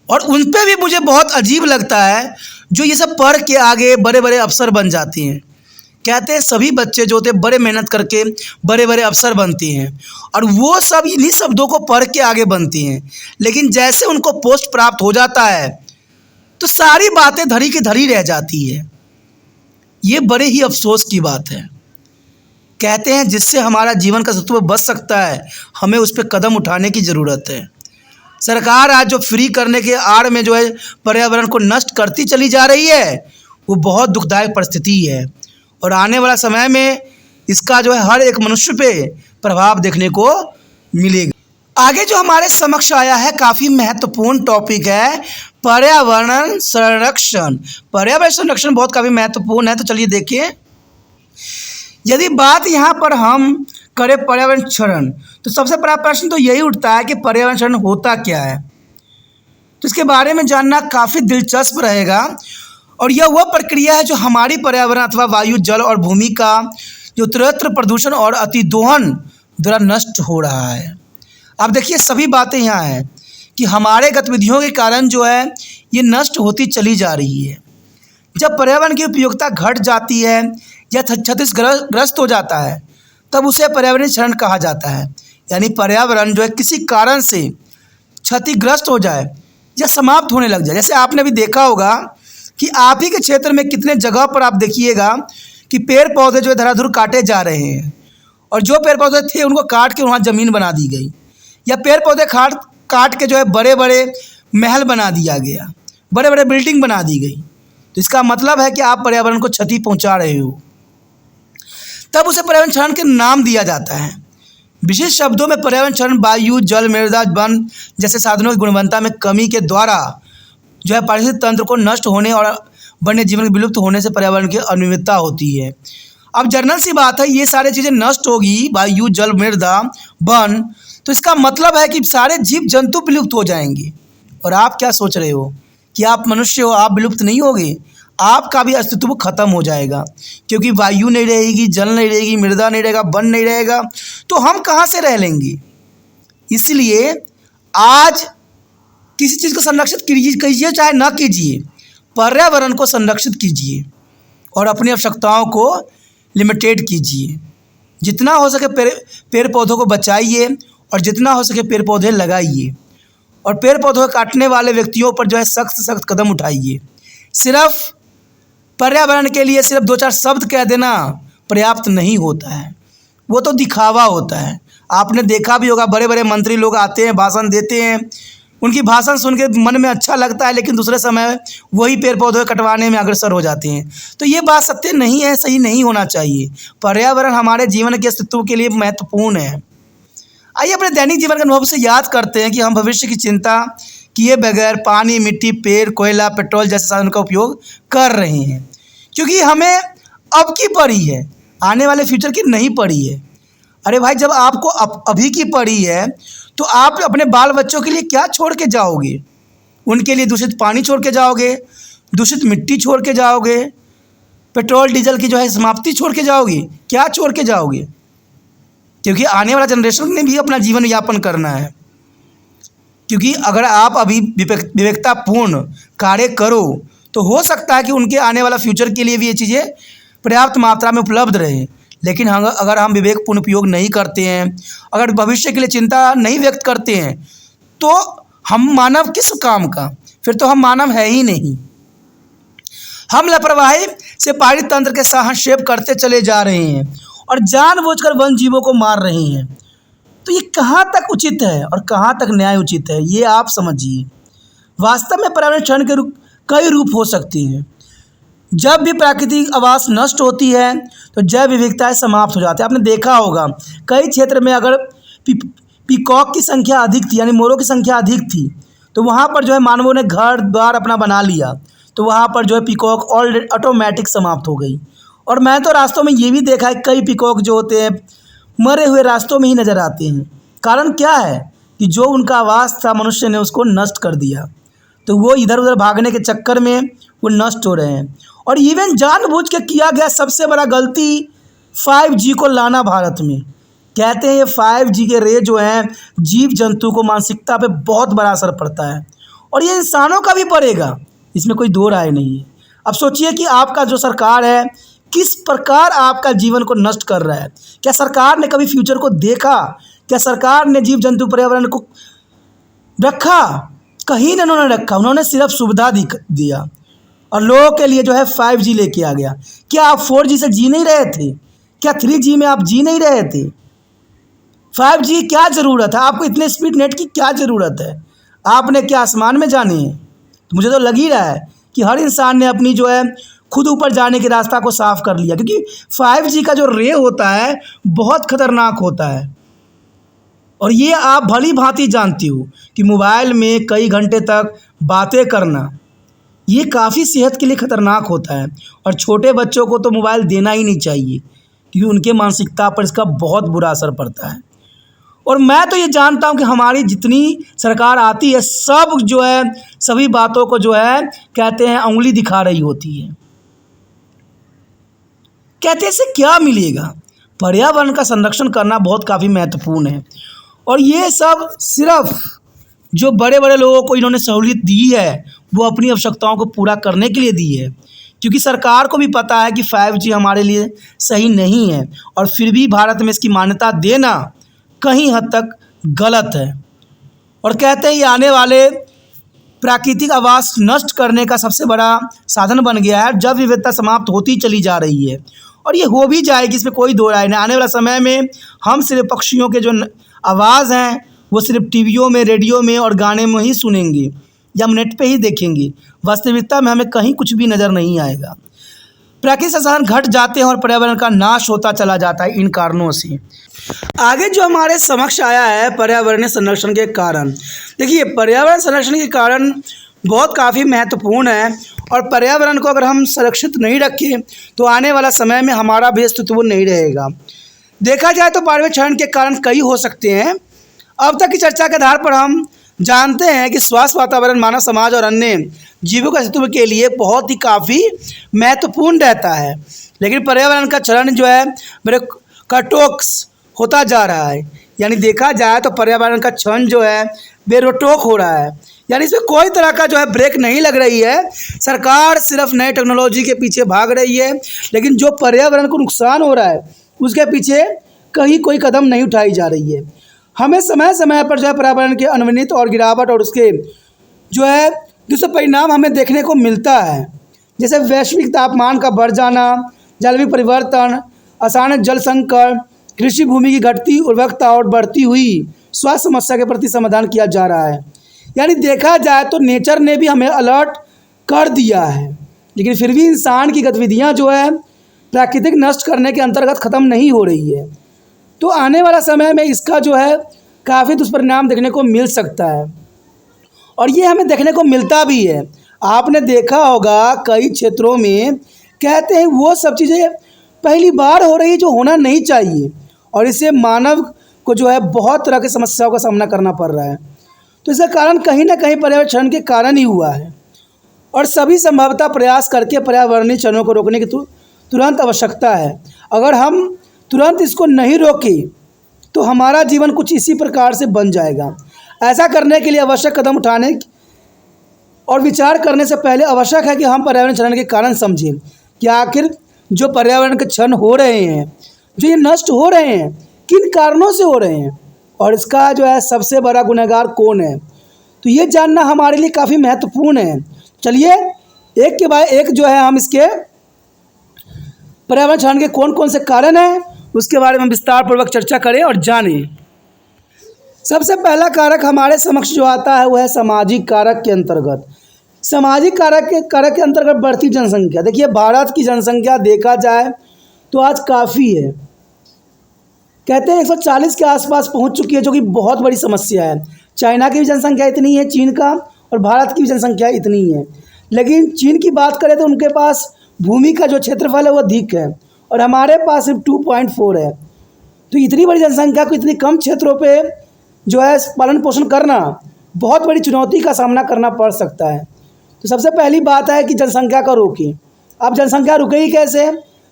और उन पे भी मुझे बहुत अजीब लगता है जो ये सब पढ़ के आगे बड़े बड़े अफसर बन जाते हैं। कहते हैं सभी बच्चे जो होते हैं बड़े मेहनत करके बड़े बड़े अफसर बनते हैं और वो सब इन्हीं शब्दों को पढ़ के आगे बनते हैं, लेकिन जैसे उनको पोस्ट प्राप्त हो जाता है तो सारी बातें धरी की धरी रह जाती है। ये बड़े ही अफसोस की बात है। कहते हैं जिससे हमारा जीवन का अस्तित्व बच सकता है, हमें उस पर कदम उठाने की ज़रूरत है। सरकार आज जो फ्री करने के आड़ में जो है पर्यावरण को नष्ट करती चली जा रही है, वो बहुत दुखदायक परिस्थिति है और आने वाला समय में इसका जो है हर एक मनुष्य पे प्रभाव देखने को मिलेगा। आगे जो हमारे समक्ष आया है काफ़ी महत्वपूर्ण टॉपिक है पर्यावरण संरक्षण। पर्यावरण संरक्षण बहुत काफ़ी महत्वपूर्ण है, तो चलिए देखिए। यदि बात यहाँ पर हम करें पर्यावरण क्षरण, तो सबसे बड़ा प्रश्न तो यही उठता है कि पर्यावरण क्षरण होता क्या है। तो इसके बारे में जानना काफ़ी दिलचस्प रहेगा और यह वह प्रक्रिया है जो हमारी पर्यावरण अथवा वायु, जल और भूमि का जो उत्तरोत्तर प्रदूषण और अतिदोहन द्वारा नष्ट हो रहा है। अब देखिए सभी बातें यहाँ हैं कि हमारे गतिविधियों के कारण जो है ये नष्ट होती चली जा रही है। जब पर्यावरण की उपयोगिता घट जाती है या क्षतिग्रस्त हो जाता है तब उसे पर्यावरण क्षरण कहा जाता है। यानी पर्यावरण जो है किसी कारण से क्षतिग्रस्त हो जाए या समाप्त होने लग जाए। जैसे आपने भी देखा होगा कि आप ही के क्षेत्र में कितने जगह पर आप देखिएगा कि पेड़ पौधे जो है धराधुर काटे जा रहे हैं और जो पेड़ पौधे थे उनको काट के वहाँ ज़मीन बना दी गई, या पेड़ पौधे काट के जो है बड़े बड़े महल बना दिया गया, बड़े बड़े बिल्डिंग बना दी गई। तो इसका मतलब है कि आप पर्यावरण को क्षति पहुँचा रहे हो, तब उसे पर्यावरण क्षरण के नाम दिया जाता है। विशेष शब्दों में पर्यावरण क्षरण वायु, जल, मृदा, वन जैसे साधनों की गुणवत्ता में कमी के द्वारा जो है पारिस्थितिक तंत्र को नष्ट होने और वन्य जीवन के विलुप्त होने से पर्यावरण की अनियमितता होती है। अब जनरल सी बात है, ये सारी चीज़ें नष्ट होगी, वायु, जल, मृदा, वन, तो इसका मतलब है कि सारे जीव जंतु विलुप्त हो जाएंगे। और आप क्या सोच रहे हो कि आप मनुष्य हो, आप विलुप्त नहीं होगे, आपका भी अस्तित्व खत्म हो जाएगा, क्योंकि वायु नहीं रहेगी, जल नहीं रहेगी, मृदा नहीं रहेगा, वन नहीं रहेगा, तो हम कहाँ से रह लेंगे। इसलिए आज किसी चीज़ को संरक्षित कीजिए चाहे ना कीजिए, पर्यावरण को संरक्षित कीजिए और अपनी आवश्यकताओं को लिमिटेड कीजिए। जितना हो सके पेड़ पौधों को बचाइए और जितना हो सके पेड़ पौधे लगाइए, और पेड़ पौधों को काटने वाले व्यक्तियों पर जो है सख्त कदम उठाइए। सिर्फ पर्यावरण के लिए सिर्फ 2-4 शब्द कह देना पर्याप्त नहीं होता है, वो तो दिखावा होता है। आपने देखा भी होगा, बड़े बड़े मंत्री लोग आते हैं, भाषण देते हैं, उनकी भाषण सुन के मन में अच्छा लगता है, लेकिन दूसरे समय वही पेड़ पौधे कटवाने में अग्रसर हो जाते हैं। तो ये बात सत्य नहीं है, सही नहीं होना चाहिए। पर्यावरण हमारे जीवन के अस्तित्व के लिए महत्वपूर्ण है। आइए अपने दैनिक जीवन के अनुभव से याद करते हैं कि हम भविष्य की चिंता किए बगैर पानी, मिट्टी, पेड़, कोयला, पेट्रोल जैसे साधनों का उपयोग कर रहे हैं, क्योंकि हमें अब की पड़ी है, आने वाले फ्यूचर की नहीं पड़ी है। अरे भाई, जब आपको अभी की पड़ी है तो आप अपने बाल बच्चों के लिए क्या छोड़ के जाओगे? उनके लिए दूषित पानी छोड़ के जाओगे, दूषित मिट्टी छोड़ के जाओगे, पेट्रोल डीजल की जो है समाप्ति छोड़ के जाओगे, क्या छोड़ के जाओगे? क्योंकि आने वाला जनरेशन ने भी अपना जीवन यापन करना है। क्योंकि अगर आप अभी विवेकतापूर्ण कार्य करो तो हो सकता है कि उनके आने वाला फ्यूचर के लिए भी ये चीज़ें पर्याप्त मात्रा में उपलब्ध रहे। लेकिन अगर हम विवेकपूर्ण उपयोग नहीं करते हैं, अगर भविष्य के लिए चिंता नहीं व्यक्त करते हैं, तो हम मानव किस काम का? फिर तो हम मानव है ही नहीं। हम लापरवाही से पारित तंत्र के हस्तक्षेप करते चले जा रहे हैं और जानबूझकर वन जीवों को मार रहे हैं। तो ये कहाँ तक उचित है और कहाँ तक न्याय उचित है, ये आप समझिए। वास्तव में पर्यावरण क्षरण के कई रूप हो सकती हैं। जब भी प्राकृतिक आवास नष्ट होती है तो जैव विविधताएं समाप्त हो जाती है। आपने देखा होगा कई क्षेत्र में अगर पीकॉक की संख्या अधिक थी, यानी मोरों की संख्या अधिक थी, तो वहाँ पर जो है मानवों ने घर द्वार अपना बना लिया, तो वहाँ पर जो है पीकॉक ऑटोमेटिक समाप्त हो गई। और मैं तो रास्तों में ये भी देखा है, कई पीकॉक जो होते हैं मरे हुए रास्तों में ही नज़र आते हैं। कारण क्या है कि जो उनका आवास था मनुष्य ने उसको नष्ट कर दिया, तो वो इधर उधर भागने के चक्कर में वो नष्ट हो रहे हैं। और इवन जानबूझ के किया गया सबसे बड़ा गलती 5G को लाना भारत में। कहते हैं ये 5G के रे जो हैं जीव जंतु को मानसिकता पे बहुत बड़ा असर पड़ता है, और ये इंसानों का भी पड़ेगा, इसमें कोई दो राय नहीं है। अब सोचिए कि आपका जो सरकार है किस प्रकार आपका जीवन को नष्ट कर रहा है। क्या सरकार ने कभी फ्यूचर को देखा? क्या सरकार ने जीव जंतु पर्यावरण को रखा? कहीं ना उन्होंने रखा। उन्होंने सिर्फ सुविधा दिया और लोगों के लिए जो है 5G लेके आ गया। क्या आप 4G से जी नहीं रहे थे? क्या 3G में आप जी नहीं रहे थे? 5G क्या ज़रूरत है आपको? इतने स्पीड नेट की क्या ज़रूरत है? आपने क्या आसमान में जाने हैं? तो मुझे तो लग ही रहा है कि हर इंसान ने अपनी जो है खुद ऊपर जाने के रास्ता को साफ कर लिया, क्योंकि 5G का जो रे होता है बहुत खतरनाक होता है। और ये आप भली भांति जानती हो कि मोबाइल में कई घंटे तक बातें करना ये काफ़ी सेहत के लिए ख़तरनाक होता है, और छोटे बच्चों को तो मोबाइल देना ही नहीं चाहिए, क्योंकि उनके मानसिकता पर इसका बहुत बुरा असर पड़ता है। और मैं तो ये जानता हूँ कि हमारी जितनी सरकार आती है सब जो है सभी बातों को जो है कहते हैं उंगली दिखा रही होती है। कहते हैं इससे क्या मिलेगा? पर्यावरण का संरक्षण करना बहुत काफ़ी महत्वपूर्ण है, और ये सब सिर्फ जो बड़े बड़े लोगों को इन्होंने सहूलियत दी है वो अपनी आवश्यकताओं को पूरा करने के लिए दी है, क्योंकि सरकार को भी पता है कि 5G हमारे लिए सही नहीं है, और फिर भी भारत में इसकी मान्यता देना कहीं हद तक गलत है। और कहते हैं ये आने वाले प्राकृतिक आवास नष्ट करने का सबसे बड़ा साधन बन गया है। जब विविधता समाप्त होती चली जा रही है, और ये हो भी जाएगी, इसमें कोई दो राय नहीं। आने वाला समय में हम सिर्फ पक्षियों के जो आवाज़ हैं वो सिर्फ टीवियों में, रेडियो में और गाने में ही सुनेंगे या हम नेट पे ही देखेंगे। वास्तविकता में हमें कहीं कुछ भी नज़र नहीं आएगा। प्राकृतिक संसाधन घट जाते हैं और पर्यावरण का नाश होता चला जाता है इन कारणों से। आगे जो हमारे समक्ष आया है पर्यावरणीय संरक्षण के कारण। देखिए, पर्यावरण संरक्षण के कारण बहुत काफ़ी महत्वपूर्ण है, और पर्यावरण को अगर हम संरक्षित नहीं रखें तो आने वाला समय में हमारा भी अस्तित्व नहीं रहेगा। देखा जाए तो पर्यावरण क्षरण के कारण कई हो सकते हैं। अब तक की चर्चा के आधार पर हम जानते हैं कि स्वास्थ्य वातावरण मानव समाज और अन्य जीवों के अस्तित्व के लिए बहुत ही काफ़ी महत्वपूर्ण रहता है। लेकिन पर्यावरण का क्षरण जो है मेरे कटोक्स होता जा रहा है, यानी देखा जाए तो पर्यावरण का क्षरण जो है बेरोक हो रहा है, यानी इसमें कोई तरह का जो है ब्रेक नहीं लग रही है। सरकार सिर्फ नई टेक्नोलॉजी के पीछे भाग रही है, लेकिन जो पर्यावरण को नुकसान हो रहा है उसके पीछे कहीं कोई कदम नहीं उठाई जा रही है। हमें समय समय पर जो है पर्यावरण के अनियमित और गिरावट और उसके जो है दुष्परिणाम हमें देखने को मिलता है, जैसे वैश्विक तापमान का बढ़ जाना, जलवायु परिवर्तन, अचानक जल संकट, कृषि भूमि की घटती उर्वरकता और बढ़ती हुई स्वास्थ्य समस्या के प्रति समाधान किया जा रहा है। यानी देखा जाए तो नेचर ने भी हमें अलर्ट कर दिया है, लेकिन फिर भी इंसान की गतिविधियां जो है प्राकृतिक नष्ट करने के अंतर्गत ख़त्म नहीं हो रही है। तो आने वाला समय में इसका जो है काफ़ी दुष्परिणाम देखने को मिल सकता है, और ये हमें देखने को मिलता भी है। आपने देखा होगा कई क्षेत्रों में कहते हैं वो सब चीज़ें पहली बार हो रही है जो होना नहीं चाहिए, और इससे मानव को जो है बहुत तरह की समस्याओं का सामना करना पड़ रहा है। तो इसका कारण कहीं ना कहीं पर्यावरण क्षरण के कारण ही हुआ है, और सभी संभवतः प्रयास करके पर्यावरणीय क्षरणों को रोकने की तुरंत आवश्यकता है। अगर हम तुरंत इसको नहीं रोकें तो हमारा जीवन कुछ इसी प्रकार से बन जाएगा। ऐसा करने के लिए आवश्यक कदम उठाने और विचार करने से पहले आवश्यक है कि हम पर्यावरण क्षरण के कारण समझें कि आखिर जो पर्यावरण के क्षरण हो रहे हैं, जो ये नष्ट हो रहे हैं, किन कारणों से हो रहे हैं, और इसका जो है सबसे बड़ा गुनहगार कौन है। तो ये जानना हमारे लिए काफ़ी महत्वपूर्ण है। चलिए एक के बाद एक जो है हम इसके पर्यावरण क्षरण के कौन कौन से कारण हैं उसके बारे में विस्तार पूर्वक चर्चा करें और जानें। सबसे पहला कारक हमारे समक्ष जो आता है वह है सामाजिक कारक के अंतर्गत। सामाजिक कारक के अंतर्गत बढ़ती जनसंख्या। देखिए भारत की जनसंख्या देखा जाए तो आज काफ़ी है, कहते हैं 140 के आसपास पहुंच चुकी है, जो कि बहुत बड़ी समस्या है। चाइना की भी जनसंख्या इतनी है, चीन का, और भारत की भी जनसंख्या इतनी है। लेकिन चीन की बात करें तो उनके पास भूमि का जो क्षेत्रफल है वो अधिक है, और हमारे पास सिर्फ 2.4 है। तो इतनी बड़ी जनसंख्या को इतनी कम क्षेत्रों पे जो है पालन पोषण करना बहुत बड़ी चुनौती का सामना करना पड़ सकता है। तो सबसे पहली बात है कि जनसंख्या को रोकें। अब जनसंख्या रुकेगी कैसे?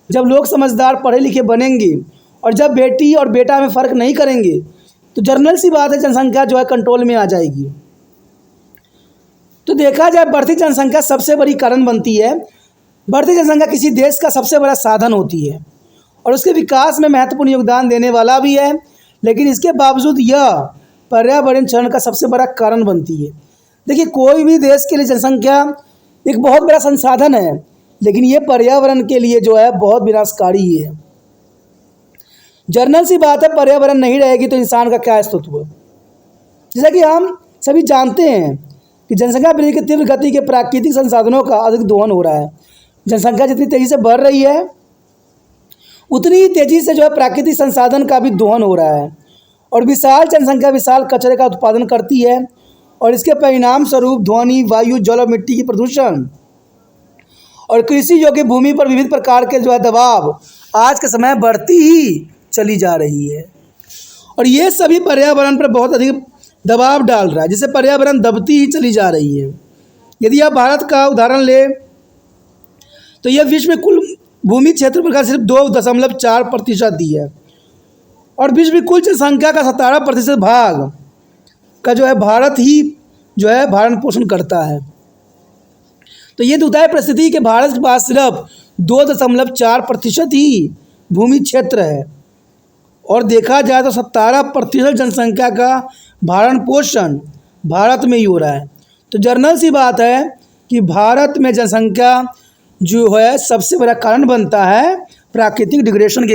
जब लोग समझदार पढ़े लिखे बनेंगे, और जब बेटी और बेटा में फ़र्क नहीं करेंगे तो जनरल सी बात है जनसंख्या जो है कंट्रोल में आ जाएगी। तो देखा जाए बढ़ती जनसंख्या सबसे बड़ी कारण बनती है। बढ़ती जनसंख्या किसी देश का सबसे बड़ा साधन होती है और उसके विकास में महत्वपूर्ण योगदान देने वाला भी है, लेकिन इसके बावजूद यह पर्यावरण क्षरण का सबसे बड़ा कारण बनती है। देखिए कोई भी देश के लिए जनसंख्या एक बहुत बड़ा संसाधन है, लेकिन ये पर्यावरण के लिए जो है बहुत विनाशकारी ही है। जनरल सी बात है, पर्यावरण नहीं रहेगी तो इंसान का क्या अस्तित्व। जैसा कि हम सभी जानते हैं कि जनसंख्या वृद्धि की तीव्र गति के प्राकृतिक संसाधनों का अधिक दोहन हो रहा है। जनसंख्या जितनी तेज़ी से बढ़ रही है उतनी ही तेज़ी से जो है प्राकृतिक संसाधन का भी दोहन हो रहा है, और विशाल जनसंख्या विशाल कचरे का उत्पादन करती है, और इसके परिणाम स्वरूप ध्वनि, वायु, जल और मिट्टी की प्रदूषण और कृषि योग्य भूमि पर विविध प्रकार के जो है दबाव आज के समय बढ़ती ही चली जा रही है, और ये सभी पर्यावरण पर बहुत अधिक दबाव डाल रहा है, जिससे पर्यावरण दबती ही चली जा रही है। यदि आप भारत का उदाहरण लें तो यह विश्व में कुल भूमि क्षेत्रफल का सिर्फ 2.4% ही है, और विश्व की कुल जनसंख्या का 17% भाग का जो है भारत ही जो है भरण पोषण करता है। तो ये दुखदायी परिस्थिति कि भारत के पास सिर्फ 2.4% ही भूमि क्षेत्र है, और देखा जाए तो 17% जनसंख्या का भरण पोषण भारत में ही हो रहा है। तो जनरल सी बात है कि भारत में जनसंख्या जो है सबसे बड़ा कारण बनता है प्राकृतिक डिग्रेडेशन के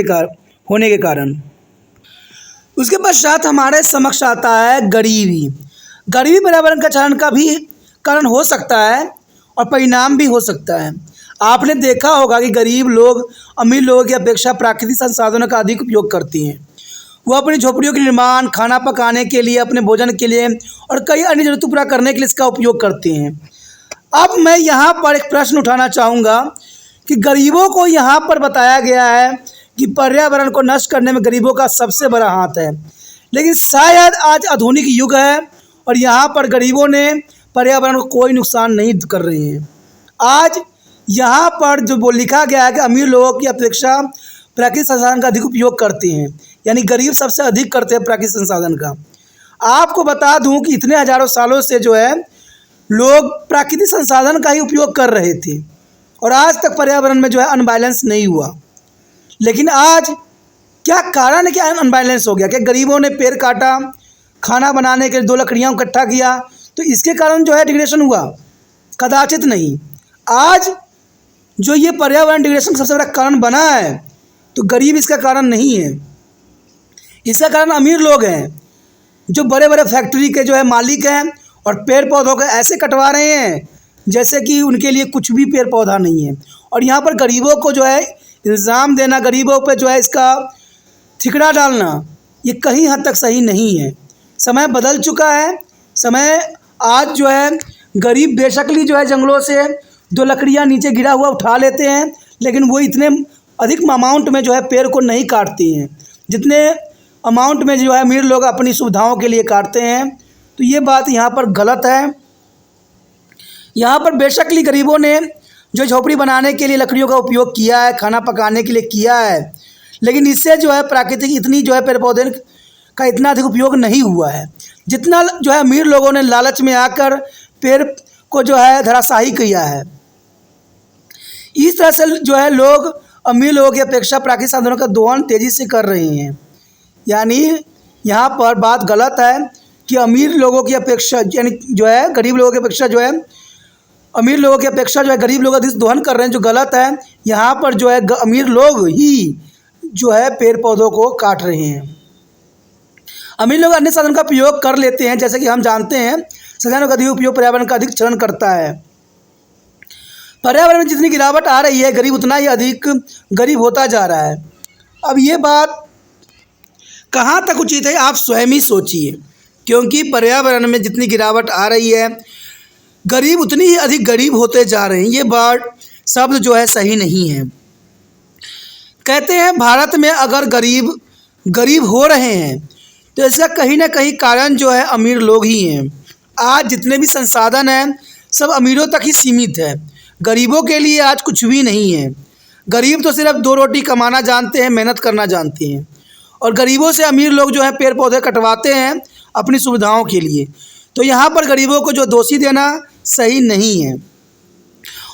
होने के कारण। उसके पश्चात हमारे समक्ष आता है गरीबी। गरीबी पर्यावरण का क्षरण का भी कारण हो सकता है और परिणाम भी हो सकता है। आपने देखा होगा कि गरीब लोग अमीर लोगों की अपेक्षा प्राकृतिक संसाधनों का अधिक उपयोग करते हैं। वो अपनी झोपड़ियों के निर्माण, खाना पकाने के लिए, अपने भोजन के लिए और कई अन्य जरूरतों पूरा करने के लिए इसका उपयोग करते हैं। अब मैं यहाँ पर एक प्रश्न उठाना चाहूँगा कि गरीबों को यहाँ पर बताया गया है कि पर्यावरण को नष्ट करने में गरीबों का सबसे बड़ा हाथ है, लेकिन शायद आज आधुनिक युग है और यहाँ पर गरीबों ने पर्यावरण को कोई नुकसान नहीं कर रहे हैं। आज यहाँ पर जो वो लिखा गया है कि अमीर लोगों की अपेक्षा प्राकृतिक संसाधन का अधिक उपयोग करते हैं, यानी गरीब सबसे अधिक करते हैं प्राकृतिक संसाधन का। आपको बता दूं कि इतने हज़ारों सालों से जो है लोग प्राकृतिक संसाधन का ही उपयोग कर रहे थे और आज तक पर्यावरण में जो है अनबैलेंस नहीं हुआ। लेकिन आज क्या कारण है कि अनबैलेंस हो गया? क्या गरीबों ने पेड़ काटा, खाना बनाने के लिए 2 लकड़ियाँ इकट्ठा किया तो इसके कारण जो है डिग्रेडेशन हुआ? कदाचित नहीं। आज जो ये पर्यावरण डिग्रेडेशन का सबसे बड़ा कारण बना है तो गरीब इसका कारण नहीं है, इसका कारण अमीर लोग हैं जो बड़े बड़े फैक्ट्री के जो है मालिक हैं और पेड़ पौधों को ऐसे कटवा रहे हैं जैसे कि उनके लिए कुछ भी पेड़ पौधा नहीं है। और यहाँ पर गरीबों को जो है इल्ज़ाम देना, गरीबों पे जो है इसका ठिकरा डालना, ये कहीं हद तक सही नहीं है। समय बदल चुका है। समय आज जो है गरीब बेशकली जो है जंगलों से 2 लकड़ियाँ नीचे गिरा हुआ उठा लेते हैं, लेकिन वो इतने अधिक अमाउंट में जो है पेड़ को नहीं काटते हैं जितने अमाउंट में जो है अमीर लोग अपनी सुविधाओं के लिए काटते हैं। तो ये बात यहाँ पर गलत है। यहाँ पर बेशकली गरीबों ने जो झोपड़ी बनाने के लिए लकड़ियों का उपयोग किया है, खाना पकाने के लिए किया है, लेकिन इससे जो है प्राकृतिक इतनी जो है पेड़ पौधे का इतना अधिक उपयोग नहीं हुआ है जितना जो है अमीर लोगों ने लालच में आकर पेड़ को जो है धराशायी किया है। इस तरह से जो है लोग अमीर लोगों की अपेक्षा प्राकृतिक संसाधनों का दोहन तेज़ी से कर रहे हैं। यानी यहाँ पर बात गलत है कि अमीर लोगों की अपेक्षा यानी जो है गरीब लोगों की अपेक्षा जो है अमीर लोगों की अपेक्षा जो है गरीब लोग अधिक दोहन कर रहे हैं, जो गलत है। यहाँ पर जो है अमीर लोग ही जो है पेड़ पौधों को काट रहे हैं। अमीर लोग अन्य साधन का उपयोग कर लेते हैं, जैसे कि हम जानते हैं संसाधनों का अधिक उपयोग पर्यावरण का अधिक क्षरण करता है। पर्यावरण में जितनी गिरावट आ रही है गरीब उतना ही अधिक गरीब होता जा रहा है। अब ये बात कहाँ तक उचित है आप स्वयं ही सोचिए, क्योंकि पर्यावरण में जितनी गिरावट आ रही है गरीब उतनी ही अधिक गरीब होते जा रहे हैं। ये बात शब्द जो है सही नहीं है। कहते हैं भारत में अगर गरीब गरीब हो रहे हैं तो इसका कहीं ना कहीं कारण जो है अमीर लोग ही हैं। आज जितने भी संसाधन हैं सब अमीरों तक ही सीमित है, गरीबों के लिए आज कुछ भी नहीं है। गरीब तो सिर्फ 2 रोटी कमाना जानते हैं, मेहनत करना जानते हैं, और गरीबों से अमीर लोग जो है पेड़ पौधे कटवाते हैं अपनी सुविधाओं के लिए। तो यहाँ पर गरीबों को जो दोषी देना सही नहीं है,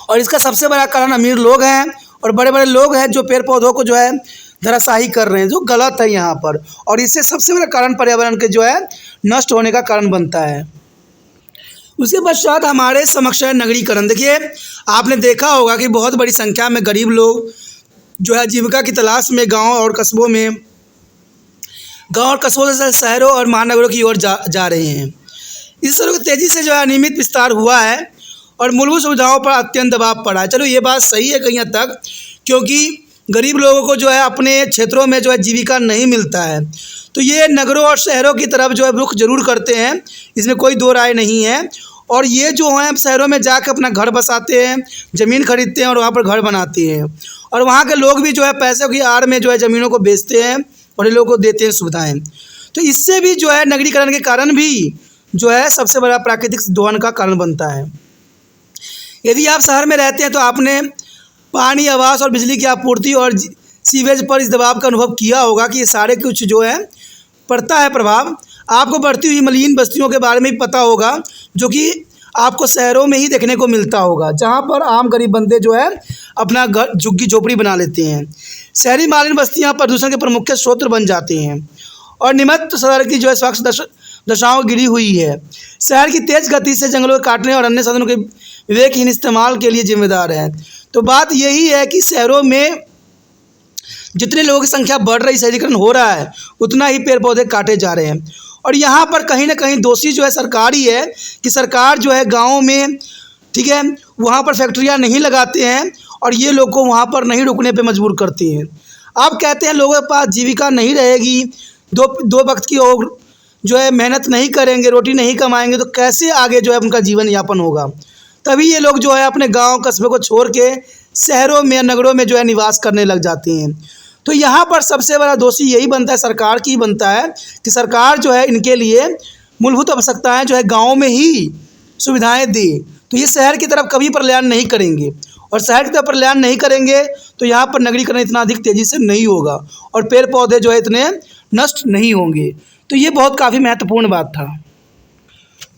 और इसका सबसे बड़ा कारण अमीर लोग हैं और बड़े बड़े लोग हैं जो पेड़ पौधों को जो है धराशायी कर रहे हैं, जो गलत है यहाँ पर। और इससे सबसे बड़ा कारण पर्यावरण के जो है नष्ट होने का कारण बनता है। उसके पश्चात हमारे समक्ष है नगरीकरण। देखिए आपने देखा होगा कि बहुत बड़ी संख्या में गरीब लोग जो है जीविका की तलाश में गाँव और कस्बों से शहरों और महानगरों की ओर जा रहे हैं। इस तरह तेज़ी से जो है अनियमित विस्तार हुआ है और मूलभूत सुविधाओं पर अत्यंत दबाव पड़ा है। चलो ये बात सही है कहीं हद तक, क्योंकि गरीब लोगों को जो है अपने क्षेत्रों में जो है जीविका नहीं मिलता है, तो ये नगरों और शहरों की तरफ जो है रुख जरूर करते हैं, इसमें कोई दो राय नहीं है। और ये जो हैं शहरों में जाकर अपना घर बसाते हैं, ज़मीन खरीदते हैं और वहाँ पर घर बनाते हैं, और वहाँ के लोग भी जो है पैसों की आड़ में जो है ज़मीनों को बेचते हैं और इन लोगों को देते हैं सुविधाएँ। तो इससे भी जो है नगरीकरण के कारण भी जो है सबसे बड़ा प्राकृतिक दोहन का कारण बनता है। यदि आप शहर में रहते हैं तो आपने पानी, आवास और बिजली की आपूर्ति और सीवेज पर इस दबाव का अनुभव किया होगा कि ये सारे कुछ जो है पड़ता है प्रभाव। आपको बढ़ती हुई मलिन बस्तियों के बारे में भी पता होगा, जो कि आपको शहरों में ही देखने को मिलता होगा, जहाँ पर आम गरीब बंदे जो है अपना घर झुग्गी झोपड़ी बना लेते हैं। शहरी मलिन बस्तियाँ प्रदूषण के प्रमुख स्रोत बन जाते हैं और निम्न शहर की जो है स्वास्थ्य दशाओं गिरी हुई है। शहर की तेज़ गति से जंगलों को काटने और अन्य साधनों के विवेकहीन इस्तेमाल के लिए जिम्मेदार है। तो बात यही है कि शहरों में जितने लोगों की संख्या बढ़ रही, शहरीकरण हो रहा है, उतना ही पेड़ पौधे काटे जा रहे हैं। और यहाँ पर कहीं ना कहीं दोषी जो है सरकार ही है कि सरकार जो है गाँव में, ठीक है, वहाँ पर फैक्ट्रियाँ नहीं लगाते हैं और ये लोग को वहाँ पर नहीं रुकने पे मजबूर करती हैं। आप कहते हैं लोगों के पास जीविका नहीं रहेगी, दो वक्त की और जो है मेहनत नहीं करेंगे, रोटी नहीं कमाएंगे, तो कैसे आगे जो है उनका जीवन यापन होगा। तभी ये लोग जो है अपने गांव कस्बे को छोड़ के शहरों में, नगरों में जो है निवास करने लग जाते हैं। तो यहाँ पर सबसे बड़ा दोषी यही बनता है, सरकार की बनता है कि सरकार जो है इनके लिए मूलभूत आवश्यकताएं जो है गाँव में ही सुविधाएं दे, तो ये शहर की तरफ कभी पलायन नहीं करेंगे। और शहर की तरफ पलायन नहीं करेंगे तो यहाँ पर नगरीकरण इतना अधिक तेज़ी से नहीं होगा और पेड़ पौधे जो है इतने नष्ट नहीं होंगे। तो ये बहुत काफ़ी महत्वपूर्ण बात था।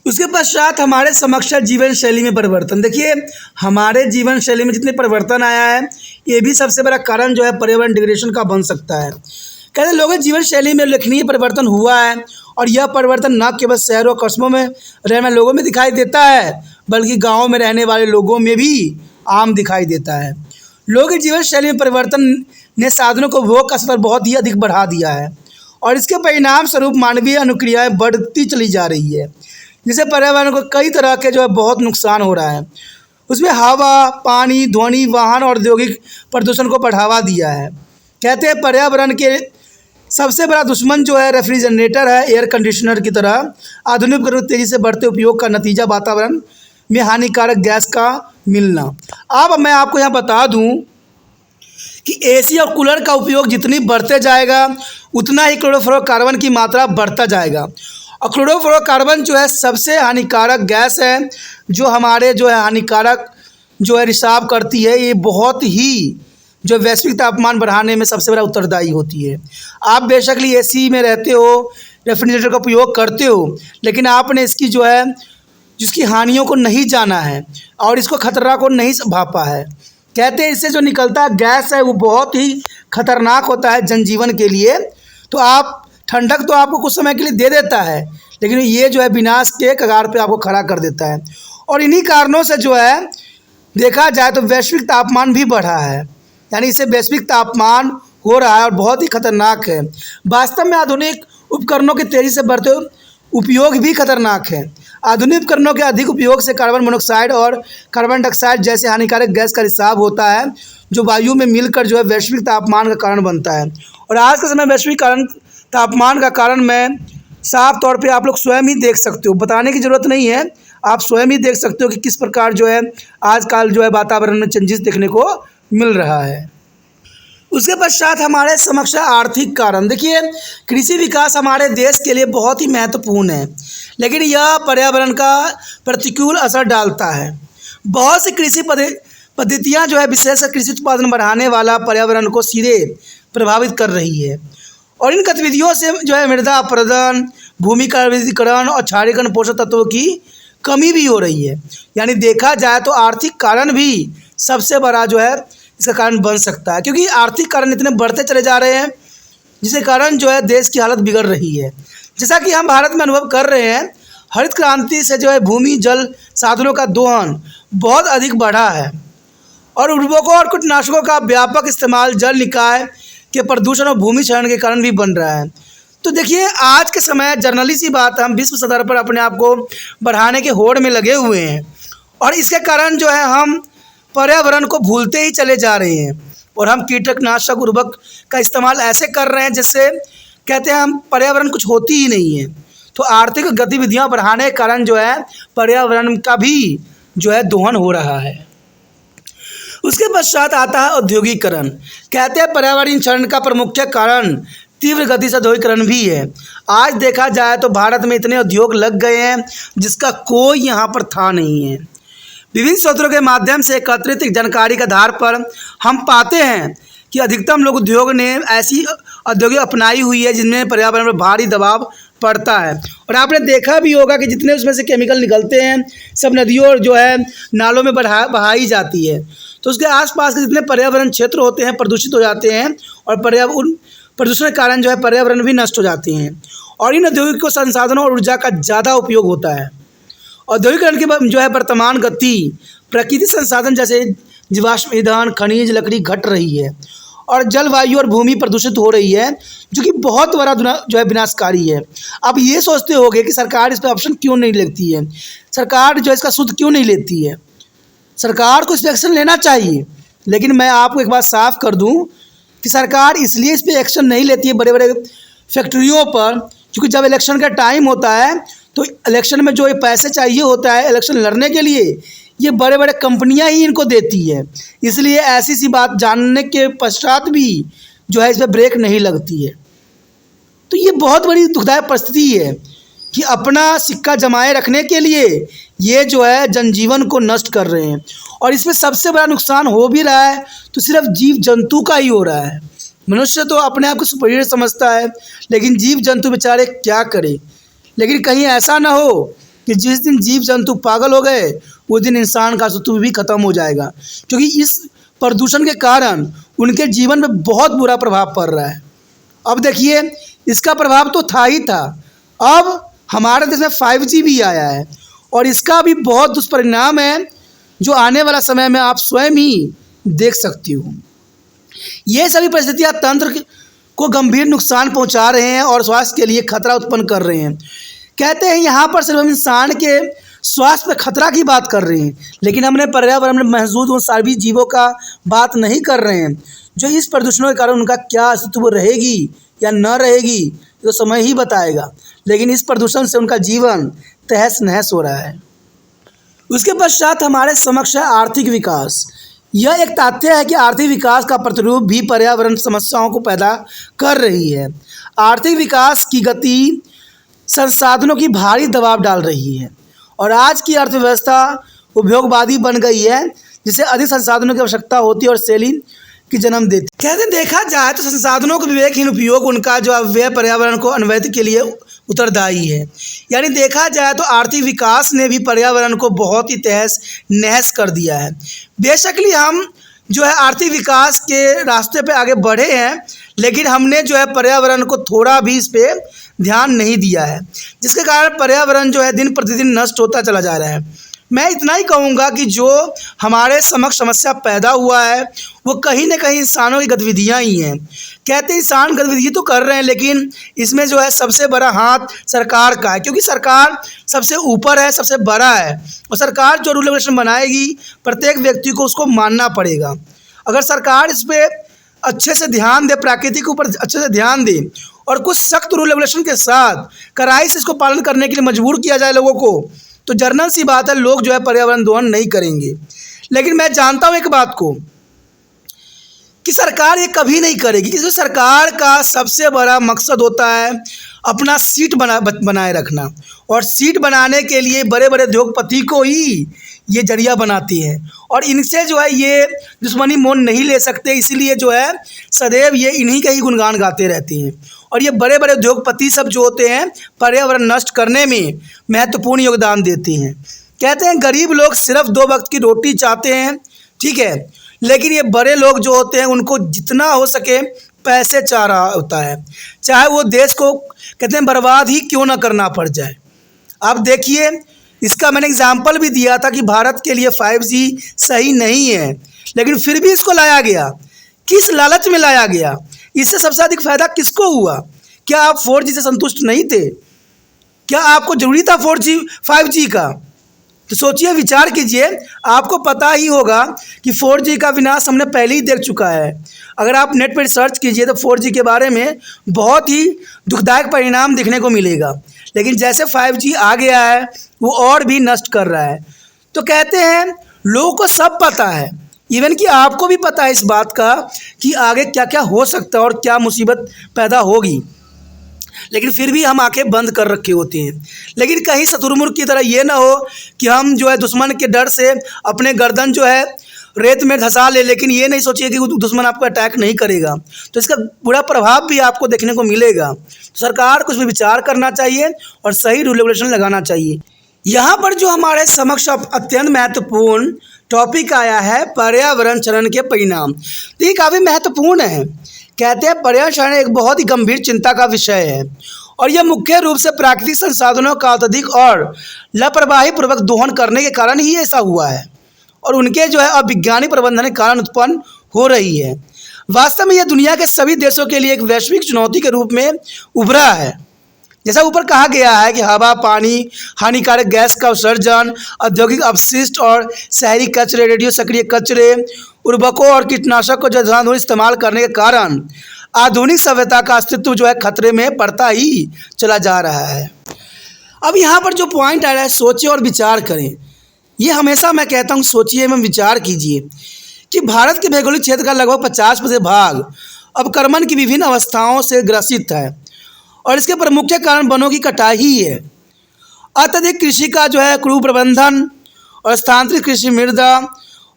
उसके पश्चात हमारे समक्ष जीवन शैली में परिवर्तन। देखिए, हमारे जीवन शैली में जितने परिवर्तन आया है, ये भी सबसे बड़ा कारण जो है पर्यावरण डिग्रेडेशन का बन सकता है। कहते हैं लोगों की जीवन शैली में उल्लेखनीय परिवर्तन हुआ है और यह परिवर्तन न केवल शहरों और कस्बों में रहने वाले लोगों में दिखाई देता है, बल्कि गाँव में रहने वाले लोगों में भी आम दिखाई देता है। लोगों की जीवन शैली में परिवर्तन ने साधनों को उपभोग का स्तर बहुत ही अधिक बढ़ा दिया है और इसके परिणाम स्वरूप मानवीय अनुक्रियाएं बढ़ती चली जा रही है, जिससे पर्यावरण को कई तरह के जो है बहुत नुकसान हो रहा है। उसमें हवा, पानी, ध्वनि, वाहन और औद्योगिक प्रदूषण को बढ़ावा दिया है। कहते हैं पर्यावरण के सबसे बड़ा दुश्मन जो है रेफ्रिजरेटर है, एयर कंडीशनर की तरह। आधुनिक उपकरणों के तेज़ी से बढ़ते उपयोग का नतीजा वातावरण में हानिकारक गैस का मिलना। अब मैं आपको यहाँ बता दूँ कि एसी और कूलर का उपयोग जितनी बढ़ते जाएगा उतना ही क्लोरोफ्लोरोकार्बन की मात्रा बढ़ता जाएगा। और क्लोरोफ्लोरोकार्बन जो है सबसे हानिकारक गैस है, जो हमारे जो है हानिकारक जो है रिसाव करती है। ये बहुत ही जो वैश्विक तापमान बढ़ाने में सबसे बड़ा उत्तरदायी होती है। आप बेशक ही एसी में रहते हो, रेफ्रिजरेटर का उपयोग करते हो, लेकिन आपने इसकी जो है जिसकी हानियों को नहीं जाना है और इसको खतरा को नहीं भापा है। कहते हैं इससे जो निकलता गैस है वो बहुत ही खतरनाक होता है जनजीवन के लिए। तो आप ठंडक तो आपको कुछ समय के लिए दे देता है, लेकिन ये जो है विनाश के कगार पे आपको खड़ा कर देता है। और इन्हीं कारणों से जो है देखा जाए तो वैश्विक तापमान भी बढ़ा है, यानी इससे वैश्विक तापमान हो रहा है और बहुत ही खतरनाक है। वास्तव में आधुनिक उपकरणों के तेज़ी से बढ़ते उपयोग भी खतरनाक है। आधुनिक उपकरणों के अधिक उपयोग से कार्बन मोनोऑक्साइड और कार्बन डाइऑक्साइड जैसे हानिकारक गैस का रिसाव होता है, जो वायु में मिलकर जो है वैश्विक तापमान का कारण बनता है। और आज के समय वैश्विक तापमान का कारण मैं साफ तौर पे आप लोग स्वयं ही देख सकते हो, बताने की ज़रूरत नहीं है, आप स्वयं ही देख सकते हो कि किस प्रकार जो है आजकल जो है वातावरण में चेंजेस देखने को मिल रहा है। उसके पश्चात हमारे समक्ष आर्थिक कारण। देखिए, कृषि विकास हमारे देश के लिए बहुत ही महत्वपूर्ण है, लेकिन यह पर्यावरण का प्रतिकूल असर डालता है। बहुत सी कृषि पद्धतियाँ जो है विशेषकर कृषि उत्पादन बढ़ाने वाला पर्यावरण को सीधे प्रभावित कर रही है और इन गतिविधियों से जो है मृदा अपरदन, भूमि का अवैधीकरण और क्षारीकरण पोषक तत्वों की कमी भी हो रही है। यानी देखा जाए तो आर्थिक कारण भी सबसे बड़ा जो है इसका कारण बन सकता है, क्योंकि आर्थिक कारण इतने बढ़ते चले जा रहे हैं जिसके कारण जो है देश की हालत बिगड़ रही है। जैसा कि हम भारत में अनुभव कर रहे हैं, हरित क्रांति से जो है भूमि जल साधनों का दोहन बहुत अधिक बढ़ा है और उर्वरकों और कीटनाशकों का व्यापक इस्तेमाल जल निकाय के प्रदूषण और भूमि क्षरण के कारण भी बन रहा है। तो देखिए, आज के समय जर्नली सी बात है, हम विश्व स्तर पर अपने आप को बढ़ाने के होड़ में लगे हुए हैं और इसके कारण जो है हम पर्यावरण को भूलते ही चले जा रहे हैं और हम कीटनाशक उर्वरक का इस्तेमाल ऐसे कर रहे हैं जिससे कहते हैं हम पर्यावरण कुछ होती ही नहीं है। तो आर्थिक गतिविधियां बढ़ाने के कारण जो है पर्यावरण का भी जो है दोहन हो रहा है। उसके पश्चात आता है औद्योगिकरण। कहते हैं पर्यावरण क्षरण का प्रमुख कारण तीव्र गति से औद्योगिकरण भी है। आज देखा जाए तो भारत में इतने उद्योग लग गए हैं जिसका कोई यहाँ पर था नहीं है। विभिन्न स्रोतों के माध्यम से एकत्रित जानकारी के आधार पर हम पाते हैं कि अधिकतम लोग उद्योग ने ऐसी औद्योगिक अपनाई हुई है जिनमें पर्यावरण पर भारी दबाव पड़ता है। और आपने देखा भी होगा कि जितने उसमें से केमिकल निकलते हैं सब नदियों और जो है नालों में बहाई जाती है, तो उसके आसपास के जितने पर्यावरण क्षेत्र होते हैं प्रदूषित हो जाते हैं और पर्यावरण प्रदूषण के कारण जो है पर्यावरण भी नष्ट हो जाते हैं। और इन औद्योगिक संसाधनों और ऊर्जा का ज़्यादा उपयोग होता है। औद्योगिकरण की जो है वर्तमान गति प्राकृतिक संसाधन जैसे जीवाश्म ईंधन, खनिज, लकड़ी घट रही है और जलवायु और भूमि प्रदूषित हो रही है, जो कि बहुत बड़ा जो है विनाशकारी है। अब ये सोचते होंगे कि सरकार इस पर ऑप्शन क्यों नहीं लेती है, सरकार जो है इसका सुध क्यों नहीं लेती है। सरकार को इस पर एक्शन लेना चाहिए, लेकिन मैं आपको एक बात साफ कर दूं कि सरकार इसलिए इस पर एक्शन नहीं लेती है बड़े बड़े फैक्ट्रियों पर, क्योंकि जब इलेक्शन का टाइम होता है तो इलेक्शन में जो ये पैसे चाहिए होता है इलेक्शन लड़ने के लिए, ये बड़े बड़े कंपनियां ही इनको देती है। इसलिए ऐसी सी बात जानने के पश्चात भी जो है इस पर ब्रेक नहीं लगती है। तो ये बहुत बड़ी दुखदायक परिस्थिति है कि अपना सिक्का जमाए रखने के लिए ये जो है जनजीवन को नष्ट कर रहे हैं। और इसमें सबसे बड़ा नुकसान हो भी रहा है तो सिर्फ जीव जंतु का ही हो रहा है। मनुष्य तो अपने आप को सुपीरियर समझता है, लेकिन जीव जंतु बेचारे क्या करें। लेकिन कहीं ऐसा ना हो कि जिस दिन जीव जंतु पागल हो गए उस दिन इंसान का अस्तित्व भी खत्म हो जाएगा, क्योंकि इस प्रदूषण के कारण उनके जीवन में बहुत बुरा प्रभाव पड़ रहा है। अब देखिए, इसका प्रभाव तो था ही था, अब हमारे देश में 5G भी आया है और इसका भी बहुत दुष्परिणाम है जो आने वाला समय में आप स्वयं ही देख सकती हो। ये सभी परिस्थितियाँ तंत्र को गंभीर नुकसान पहुंचा रहे हैं और स्वास्थ्य के लिए खतरा उत्पन्न कर रहे हैं। कहते हैं यहाँ पर सिर्फ हम इंसान के स्वास्थ्य पर खतरा की बात कर रहे हैं, लेकिन हमने पर्यावरण में महसूस उन सभी जीवों का बात नहीं कर रहे हैं जो इस प्रदूषणों के कारण उनका क्या अस्तित्व रहेगी या न रहेगी तो समय ही बताएगा। लेकिन इस प्रदूषण से उनका जीवन तहस नहस हो रहा है। उसके पश्चात हमारे समक्ष है आर्थिक विकास। यह एक तथ्य है कि आर्थिक विकास का प्रतिरूप भी पर्यावरण समस्याओं को पैदा कर रही है। आर्थिक विकास की गति संसाधनों की भारी दबाव डाल रही है और आज की अर्थव्यवस्था उपभोगवादी बन गई है, जिसे अधिक संसाधनों की आवश्यकता होती है और शैली की जन्म देती है। कहते देखा जाए तो संसाधनों का विवेकहीन उपयोग उनका जो अव्यय पर्यावरण को अनवैध के लिए उत्तरदायी है। यानी देखा जाए तो आर्थिक विकास ने भी पर्यावरण को बहुत ही तहस नहस कर दिया है। बेशकली हम जो है आर्थिक विकास के रास्ते पे आगे बढ़े हैं, लेकिन हमने जो है पर्यावरण को थोड़ा भी इस पे ध्यान नहीं दिया है, जिसके कारण पर्यावरण जो है दिन प्रतिदिन नष्ट होता चला जा रहा है। मैं इतना ही कहूँगा कि जो हमारे समक्ष समस्या पैदा हुआ है वो कहीं ना कहीं इंसानों की गतिविधियाँ ही हैं। कहते हैं इंसान गतिविधि तो कर रहे हैं, लेकिन इसमें जो है सबसे बड़ा हाथ सरकार का है, क्योंकि सरकार सबसे ऊपर है, सबसे बड़ा है और सरकार जो रूल रेगुलेशन बनाएगी प्रत्येक व्यक्ति को उसको मानना पड़ेगा। अगर सरकार इस पर अच्छे से ध्यान दे, प्रकृति के ऊपर अच्छे से ध्यान दे और कुछ सख्त रूल रेगुलेशन के साथ कड़ाई से इसको पालन करने के लिए मजबूर किया जाए लोगों को, तो जनरल सी बात है लोग जो है पर्यावरण दोहन नहीं करेंगे। लेकिन मैं जानता हूँ एक बात को कि सरकार ये कभी नहीं करेगी, क्योंकि सरकार का सबसे बड़ा मकसद होता है अपना सीट बनाए रखना, और सीट बनाने के लिए बड़े बड़े उद्योगपति को ही ये जरिया बनाती है और इनसे जो है ये दुश्मनी मोल नहीं ले सकते, इसीलिए जो है सदैव ये इन्हीं का ही गुणगान गाते रहते हैं। और ये बड़े बड़े उद्योगपति सब जो होते हैं पर्यावरण नष्ट करने में महत्वपूर्ण योगदान देते हैं। कहते हैं गरीब लोग सिर्फ 2 वक्त की रोटी चाहते हैं, ठीक है, लेकिन ये बड़े लोग जो होते हैं उनको जितना हो सके पैसे चाह रहा होता है, चाहे वो देश को कहते हैं बर्बाद ही क्यों ना करना पड़ जाए। आप देखिए, इसका मैंने एग्जाम्पल भी दिया था कि भारत के लिए 5G सही नहीं है, लेकिन फिर भी इसको लाया गया। किस लालच में लाया गया? इससे सबसे अधिक फायदा किसको हुआ? क्या आप 4G से संतुष्ट नहीं थे? क्या आपको ज़रूरी था 4G 5G का? तो सोचिए, विचार कीजिए। आपको पता ही होगा कि 4G का विनाश हमने पहले ही देख चुका है। अगर आप नेट पर सर्च कीजिए तो 4G के बारे में बहुत ही दुखदायक परिणाम देखने को मिलेगा, लेकिन जैसे 5G आ गया है वो और भी नष्ट कर रहा है। तो कहते हैं लोगों को सब पता है, इवन कि आपको भी पता है इस बात का कि आगे क्या क्या हो सकता है और क्या मुसीबत पैदा होगी, लेकिन फिर भी हम आंखें बंद कर रखे होते हैं। लेकिन कहीं शुतुरमुर्ग की तरह ये ना हो कि हम जो है दुश्मन के डर से अपने गर्दन जो है रेत में धंसा ले, लेकिन ये नहीं सोचिए कि दुश्मन आपको अटैक नहीं करेगा, तो इसका बुरा प्रभाव भी आपको देखने को मिलेगा। तो सरकार को इस पर विचार करना चाहिए और सही रूल रेगुलेशन लगाना चाहिए। यहाँ पर जो हमारे समक्ष अत्यंत महत्वपूर्ण टॉपिक आया है पर्यावरण क्षरण के परिणाम, तो ये काफ़ी महत्वपूर्ण है। कहते हैं पर्यावरण क्षरण एक बहुत ही गंभीर चिंता का विषय है और यह मुख्य रूप से प्राकृतिक संसाधनों का अत्यधिक और लापरवाही पूर्वक दोहन करने के कारण ही ऐसा हुआ है और उनके जो है अवैज्ञानिक प्रबंधन के कारण उत्पन्न हो रही है। वास्तव में यह दुनिया के सभी देशों के लिए एक वैश्विक चुनौती के रूप में उभरा है। जैसा ऊपर कहा गया है कि हवा, पानी, हानिकारक गैस का उत्सर्जन, औद्योगिक अपशिष्ट और शहरी कचरे, रेडियो सक्रिय कचरे, उर्वरकों और कीटनाशक को जो इस्तेमाल करने के कारण आधुनिक सभ्यता का अस्तित्व जो है खतरे में पड़ता ही चला जा रहा है। अब यहाँ पर जो पॉइंट आ रहा है, सोचिए और विचार करें। ये हमेशा मैं कहता हूँ सोचिए एवं विचार कीजिए कि भारत के भौगोलिक क्षेत्र का लगभग 50% भाग अवक्रमण की विभिन्न अवस्थाओं से ग्रसित है और इसके प्रमुख कारण वनों की कटाई ही है। अत्यधिक कृषि का जो है कुप्रबंधन और स्थानांतरित कृषि, मृदा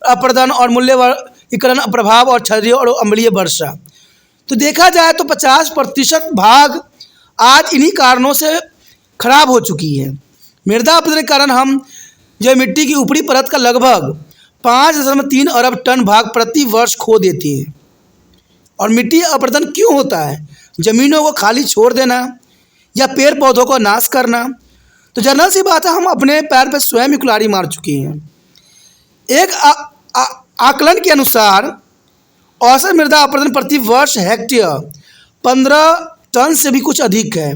अपरदन और मूल्यवर्गीकरण प्रभाव और क्षारीय और अम्लीय वर्षा। तो देखा जाए तो 50% भाग आज इन्हीं कारणों से खराब हो चुकी है। मृदा अपरदन के कारण हम जो मिट्टी की ऊपरी परत का लगभग 5.3 अरब टन भाग प्रति वर्ष खो देती है। और मिट्टी अपरदन क्यों होता है? जमीनों को खाली छोड़ देना या पेड़ पौधों को नाश करना। तो जनरल सी बात है, हम अपने पैर पर स्वयं ही कुल्हाड़ी मार चुके हैं। एक आकलन के अनुसार औसत मृदा अपरदन प्रति वर्ष हेक्टेयर 15 टन से भी कुछ अधिक है,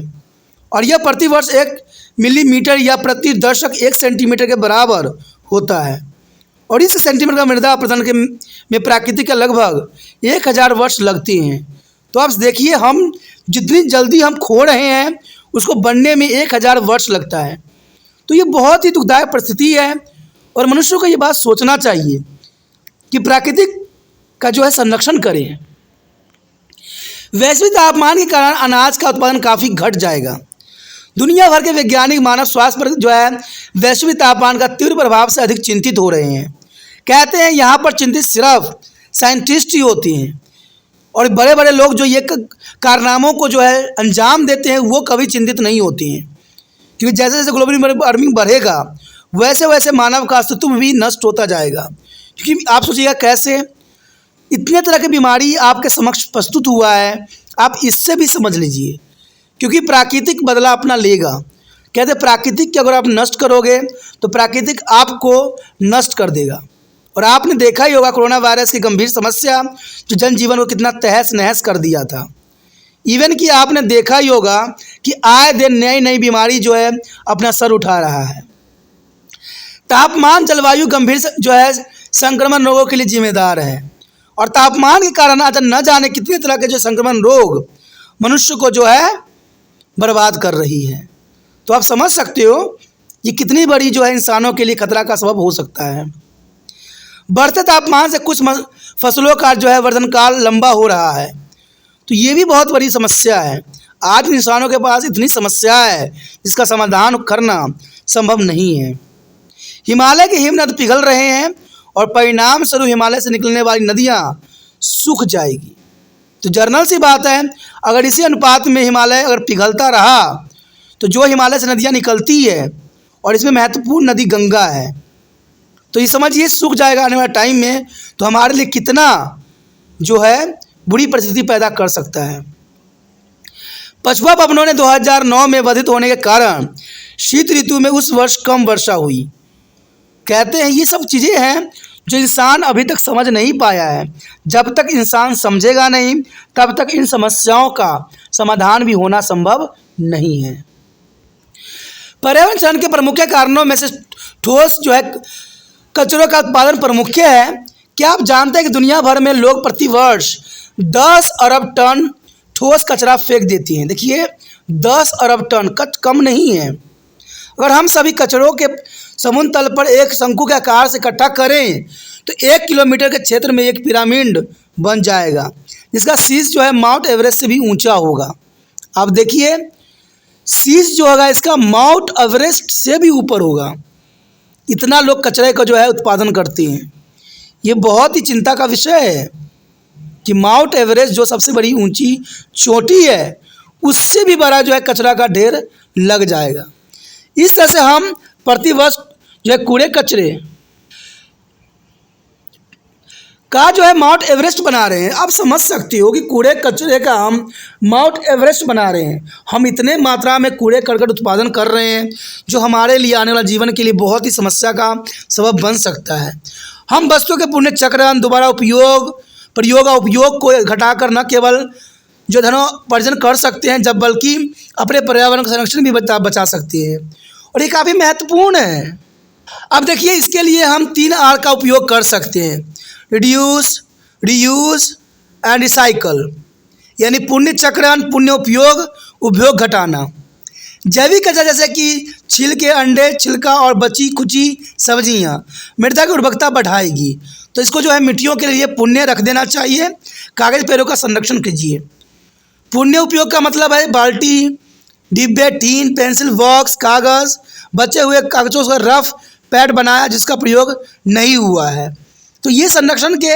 और यह प्रति वर्ष 1 मिलीमीटर या प्रति दशक 1 सेंटीमीटर के बराबर होता है। और इस सेंटीमीटर का मृदा अपरदन के में प्राकृतिक के लगभग 1000 वर्ष लगते हैं। तो आप देखिए, हम जितनी जल्दी हम खो रहे हैं उसको बनने में 1000 वर्ष लगता है। तो ये बहुत ही दुखदायक परिस्थिति है, और मनुष्य को ये बात सोचना चाहिए कि प्राकृतिक का जो है संरक्षण करें। वैश्विक तापमान के कारण अनाज का उत्पादन काफ़ी घट जाएगा। दुनिया भर के वैज्ञानिक मानव स्वास्थ्य पर जो है वैश्विक तापमान का तीव्र प्रभाव से अधिक चिंतित हो रहे हैं। कहते हैं यहाँ पर चिंतित सिर्फ साइंटिस्ट ही होते हैं, और बड़े बड़े लोग जो ये कारनामों को जो है अंजाम देते हैं वो कभी चिंतित नहीं होते हैं, क्योंकि जैसे जैसे ग्लोबल वार्मिंग बढ़ेगा वैसे वैसे मानव का अस्तित्व भी नष्ट होता जाएगा। क्योंकि आप सोचिएगा कैसे इतने तरह की बीमारी आपके समक्ष प्रस्तुत हुआ है, आप इससे भी समझ लीजिए, क्योंकि प्राकृतिक बदला अपना लेगा। कहते प्राकृतिक की अगर आप नष्ट करोगे तो प्राकृतिक आपको नष्ट कर देगा। और आपने देखा ही होगा कोरोना वायरस की गंभीर समस्या जो जनजीवन को कितना तहस नहस कर दिया था। इवन कि आपने देखा ही होगा कि आए दिन नई नई बीमारी जो है अपना सर उठा रहा है। तापमान जलवायु गंभीर जो है संक्रमण रोगों के लिए जिम्मेदार है, और तापमान के कारण आज न जाने कितने तरह के जो संक्रमण रोग मनुष्य को जो है बर्बाद कर रही है। तो आप समझ सकते हो ये कितनी बड़ी जो है इंसानों के लिए खतरा का सबब हो सकता है। बढ़ते तापमान से कुछ फसलों का जो है वर्धन काल लंबा हो रहा है, तो ये भी बहुत बड़ी समस्या है। आज इंसानों के पास इतनी समस्या है जिसका समाधान करना संभव नहीं है। हिमालय के हिमनद पिघल रहे हैं, और परिणाम स्वरूप हिमालय से निकलने वाली नदियाँ सूख जाएगी। तो जर्नल सी बात है, अगर इसी अनुपात में हिमालय अगर पिघलता रहा तो जो हिमालय से नदियाँ निकलती है, और इसमें महत्वपूर्ण नदी गंगा है, तो ये समझिए सूख जाएगा आने वाले टाइम में, तो हमारे लिए कितना जो है बुरी परिस्थिति पैदा कर सकता है। पछुआ पवनों ने 2009 में वर्धित होने के कारण शीत ऋतु में उस वर्ष कम वर्षा हुई। कहते हैं ये सब चीज़ें हैं जो इंसान अभी तक समझ नहीं पाया है। जब तक इंसान समझेगा नहीं तब तक इन समस्याओं का समाधान भी होना संभव नहीं है। पर्यावरण क्षरण के प्रमुख कारणों में से ठोस जो है कचरों का उत्पादन प्रमुख है। क्या आप जानते हैं कि दुनिया भर में लोग प्रतिवर्ष 10 अरब टन ठोस कचरा फेंक देती हैं? देखिए 10 अरब टन कम नहीं है। अगर हम सभी कचरों के समुद्र तल पर एक शंकु के आकार से इकट्ठा करें तो 1 किलोमीटर के क्षेत्र में एक पिरामिड बन जाएगा, जिसका शीर्ष जो है माउंट एवरेस्ट से भी ऊंचा होगा। आप देखिए शीर्ष जो होगा इसका माउंट एवरेस्ट से भी ऊपर होगा। इतना लोग कचरे का जो है उत्पादन करते हैं। ये बहुत ही चिंता का विषय है कि माउंट एवरेस्ट जो सबसे बड़ी ऊंची चोटी है उससे भी बड़ा जो है कचरा का ढेर लग जाएगा। इस तरह से हम प्रतिवर्ष जो है कूड़े कचरे का जो है माउंट एवरेस्ट बना रहे हैं। आप समझ सकते हो कि कूड़े कचरे का हम माउंट एवरेस्ट बना रहे हैं। हम इतने मात्रा में कूड़े करकट उत्पादन कर रहे हैं जो हमारे लिए आने वाला जीवन के लिए बहुत ही समस्या का सबब बन सकता है। हम वस्तुओं के पुनः चक्रण, दोबारा प्रयोग और उपयोग को घटाकर न केवल जो धनोपार्जन कर सकते हैं जब बल्कि अपने पर्यावरण का संरक्षण भी बचा सकते हैं, और ये काफ़ी महत्वपूर्ण है। अब देखिए इसके लिए हम 3 R का उपयोग कर सकते हैं, रिड्यूस, रीयूज एंड रिसाइकल, यानी पुण्य चक्रण, पुण्य उपयोग घटाना। जैविक कचरा जैसे कि छिलके, अंडे, छिलका और बची खुची सब्जियां मृदा की उर्वरकता बढ़ाएगी, तो इसको जो है मिट्टियों के लिए पुण्य रख देना चाहिए। कागज पेड़ों का संरक्षण कीजिए। पुण्य उपयोग का मतलब है बाल्टी, डिब्बे, टीन, पेंसिल बॉक्स, कागज़, बचे हुए कागज़ों का रफ पैड बनाया जिसका प्रयोग नहीं हुआ है। तो ये संरक्षण के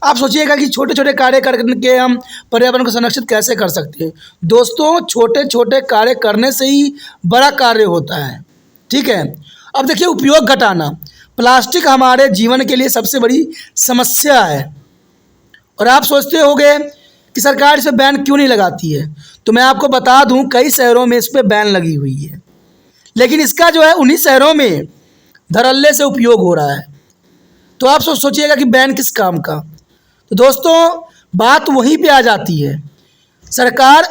आप सोचिएगा कि छोटे छोटे कार्य करके हम पर्यावरण को संरक्षित कैसे कर सकते हैं। दोस्तों, छोटे छोटे कार्य करने से ही बड़ा कार्य होता है, ठीक है। अब देखिए, उपयोग घटाना। प्लास्टिक हमारे जीवन के लिए सबसे बड़ी समस्या है और आप सोचते होंगे कि सरकार इस पर बैन क्यों नहीं लगाती है। तो मैं आपको बता दूं, कई शहरों में इस पर बैन लगी हुई है, लेकिन इसका जो है उन्हीं शहरों में धड़ल्ले से उपयोग हो रहा है। तो आप सोचिएगा कि बैन किस काम का। तो दोस्तों, बात वहीं पे आ जाती है। सरकार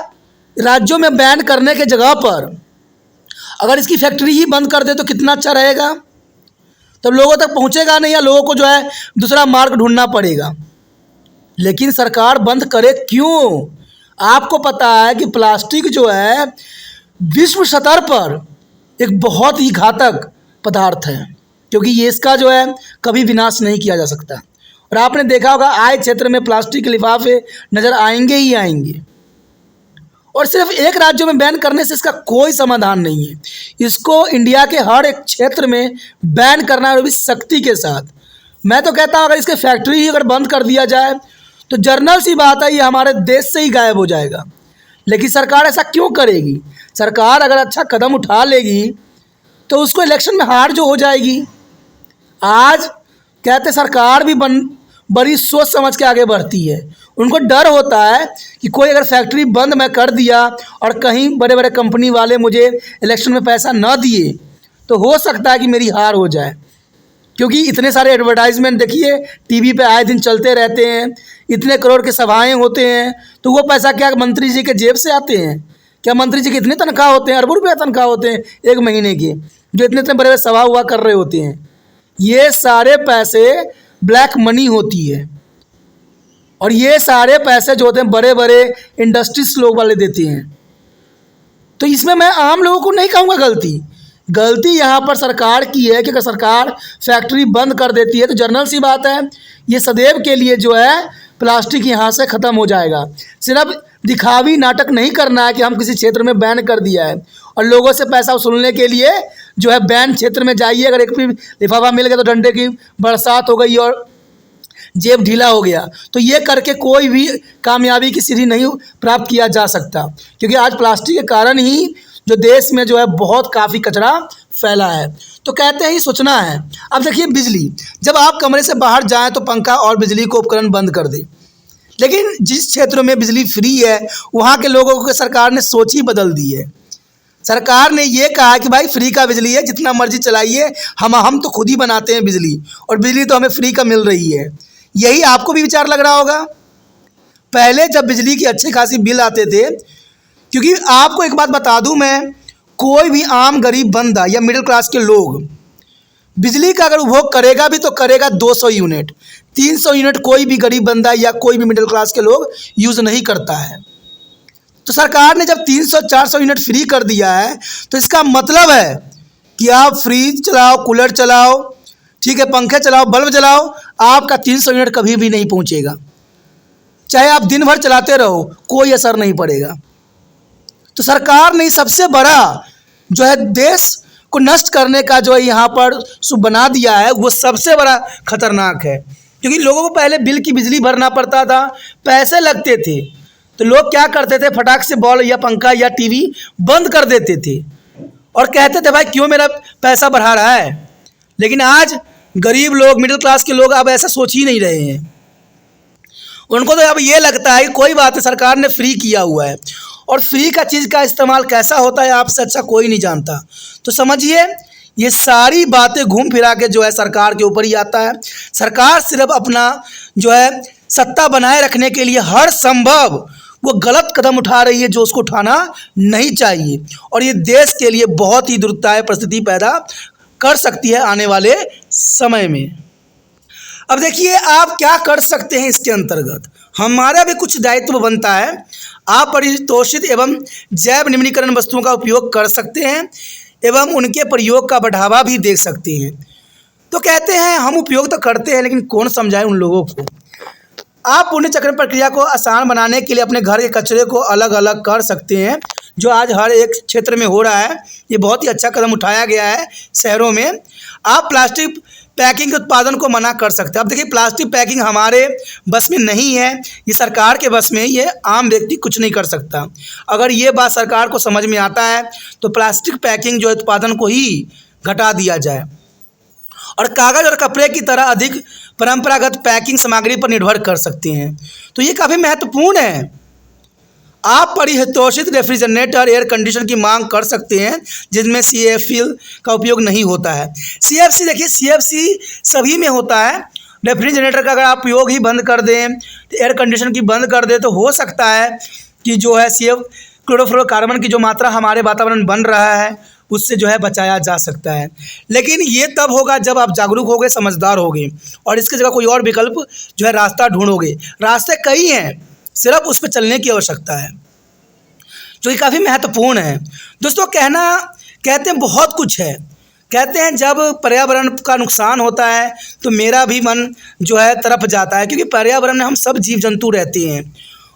राज्यों में बैन करने के जगह पर अगर इसकी फैक्ट्री ही बंद कर दे तो कितना अच्छा रहेगा। तब लोगों तक पहुंचेगा नहीं या लोगों को जो है दूसरा मार्ग ढूंढना पड़ेगा। लेकिन सरकार बंद करे क्यों? आपको पता है कि प्लास्टिक जो है विश्व स्तर पर एक बहुत ही घातक पदार्थ है, क्योंकि ये इसका जो है कभी विनाश नहीं किया जा सकता। और आपने देखा होगा, आए क्षेत्र में प्लास्टिक के लिफाफे नज़र आएंगे ही आएंगे। और सिर्फ एक राज्य में बैन करने से इसका कोई समाधान नहीं है। इसको इंडिया के हर एक क्षेत्र में बैन करना है, और भी सख्ती के साथ। मैं तो कहता हूँ अगर इसके फैक्ट्री ही अगर बंद कर दिया जाए तो जर्नल सी बात है, ये हमारे देश से ही गायब हो जाएगा। लेकिन सरकार ऐसा क्यों करेगी? सरकार अगर अच्छा कदम उठा लेगी तो उसको इलेक्शन में हार जो हो जाएगी। आज कहते सरकार भी बड़ी सोच समझ के आगे बढ़ती है। उनको डर होता है कि कोई अगर फैक्ट्री बंद मैं कर दिया और कहीं बड़े बड़े कंपनी वाले मुझे इलेक्शन में पैसा न दिए तो हो सकता है कि मेरी हार हो जाए, क्योंकि इतने सारे एडवर्टाइजमेंट देखिए टीवी पे आए दिन चलते रहते हैं, इतने करोड़ के सभाएं होते हैं। तो वो पैसा क्या मंत्री जी के जेब से आते हैं? क्या मंत्री जी की इतनी तनख्वाह होते हैं? अरबों रुपये तनख्वाह होते हैं एक महीने की, जो इतने इतने बड़े बड़े सभा हुआ कर रहे होते हैं। ये सारे पैसे ब्लैक मनी होती है, और ये सारे पैसे जो होते हैं बड़े बड़े इंडस्ट्रीज लोग वाले देते हैं। तो इसमें मैं आम लोगों को नहीं कहूँगा गलती यहाँ पर सरकार की है कि अगर सरकार फैक्ट्री बंद कर देती है तो जर्नल सी बात है, ये सदैव के लिए जो है प्लास्टिक यहाँ से ख़त्म हो जाएगा। सिर्फ दिखावी नाटक नहीं करना है कि हम किसी क्षेत्र में बैन कर दिया है और लोगों से पैसा वसूलने के लिए जो है बैन क्षेत्र में जाइए, अगर एक भी लिफाफा मिल गया तो डंडे की बरसात हो गई और जेब ढीला हो गया। तो ये करके कोई भी कामयाबी की सीढ़ी नहीं प्राप्त किया जा सकता, क्योंकि आज प्लास्टिक के कारण ही जो देश में जो है बहुत काफ़ी कचरा फैला है। तो कहते हैं ही सोचना है। अब देखिए, बिजली, जब आप कमरे से बाहर जाएं तो पंखा और बिजली को उपकरण बंद कर दें। लेकिन जिस क्षेत्रों में बिजली फ्री है वहाँ के लोगों को सरकार ने सोच ही बदल दी है। सरकार ने ये कहा कि भाई फ्री का बिजली है, जितना मर्जी चलाइए, हम तो खुद ही बनाते हैं बिजली, और बिजली तो हमें फ्री का मिल रही है। यही आपको भी विचार लग रहा होगा। पहले जब बिजली की अच्छी खासी बिल आते थे, क्योंकि आपको एक बात बता दूं मैं, कोई भी आम गरीब बंदा या मिडिल क्लास के लोग बिजली का अगर उपभोग करेगा भी तो करेगा 200 यूनिट। 300 यूनिट कोई भी गरीब बंदा या कोई भी मिडिल क्लास के लोग यूज़ नहीं करता है। तो सरकार ने जब 300-400 यूनिट फ्री कर दिया है तो इसका मतलब है कि आप फ्रिज चलाओ, कूलर चलाओ, ठीक है, पंखे चलाओ, बल्ब जलाओ, आपका 300 यूनिट कभी भी नहीं पहुंचेगा। चाहे आप दिन भर चलाते रहो, कोई असर नहीं पड़ेगा। तो सरकार ने सबसे बड़ा जो है देश को नष्ट करने का जो है यहाँ पर बना दिया है, वो सबसे बड़ा खतरनाक है। क्योंकि लोगों को पहले बिल की बिजली भरना पड़ता था, पैसे लगते थे, तो लोग क्या करते थे, फटाक से बॉल या पंखा या टीवी बंद कर देते थे और कहते थे भाई क्यों मेरा पैसा बढ़ा रहा है। लेकिन आज गरीब लोग, मिडिल क्लास के लोग अब ऐसा सोच ही नहीं रहे हैं। उनको तो अब ये लगता है कि कोई बात है, सरकार ने फ्री किया हुआ है, और फ्री का चीज़ का इस्तेमाल कैसा होता है आपसे अच्छा कोई नहीं जानता। तो समझिए, ये सारी बातें घूम फिरा के जो है सरकार के ऊपर ही आता है। सरकार सिर्फ अपना जो है सत्ता बनाए रखने के लिए हर संभव वो गलत कदम उठा रही है जो उसको उठाना नहीं चाहिए, और ये देश के लिए बहुत ही दुर्दायक परिस्थिति पैदा कर सकती है आने वाले समय में। अब देखिए, आप क्या कर सकते हैं इसके अंतर्गत। हमारा भी कुछ दायित्व बनता है। आप परितोषित एवं जैव निम्नीकरण वस्तुओं का उपयोग कर सकते हैं एवं उनके प्रयोग का बढ़ावा भी दे सकते हैं। तो कहते हैं हम उपयोग तो करते हैं, लेकिन कौन समझाए उन लोगों को। आप पुनर्चक्रण प्रक्रिया को आसान बनाने के लिए अपने घर के कचरे को अलग अलग कर सकते हैं, जो आज हर एक क्षेत्र में हो रहा है, ये बहुत ही अच्छा कदम उठाया गया है शहरों में। आप प्लास्टिक पैकिंग के उत्पादन को मना कर सकते हैं। अब देखिए, प्लास्टिक पैकिंग हमारे बस में नहीं है, ये सरकार के बस में, ये आम व्यक्ति कुछ नहीं कर सकता। अगर ये बात सरकार को समझ में आता है तो प्लास्टिक पैकिंग जो उत्पादन को ही घटा दिया जाए और कागज़ और कपड़े की तरह अधिक परंपरागत पैकिंग सामग्री पर निर्भर कर सकते हैं। तो ये काफ़ी महत्वपूर्ण है। आप परितोषित रेफ्रिजरेटर एयर कंडीशनर की मांग कर सकते हैं जिसमें CFC का उपयोग नहीं होता है। CFC देखिए, CFC सभी में होता है। रेफ्रिजरेटर का अगर आप उपयोग ही बंद कर दें, तो एयर कंडीशनर की बंद कर दें, तो हो सकता है कि जो है क्लोरोफ्लोरोकार्बन की जो मात्रा हमारे वातावरण बन रहा है उससे जो है बचाया जा सकता है। लेकिन ये तब होगा जब आप जागरूक होगे, समझदार होगे और इसकी जगह कोई और विकल्प जो है रास्ता ढूंढोगे। रास्ते कई हैं, सिर्फ उस पर चलने की आवश्यकता है, जो कि काफ़ी महत्वपूर्ण है। दोस्तों, कहते हैं बहुत कुछ है। कहते हैं जब पर्यावरण का नुकसान होता है तो मेरा भी मन जो है तरफ जाता है, क्योंकि पर्यावरण में हम सब जीव जंतु रहते हैं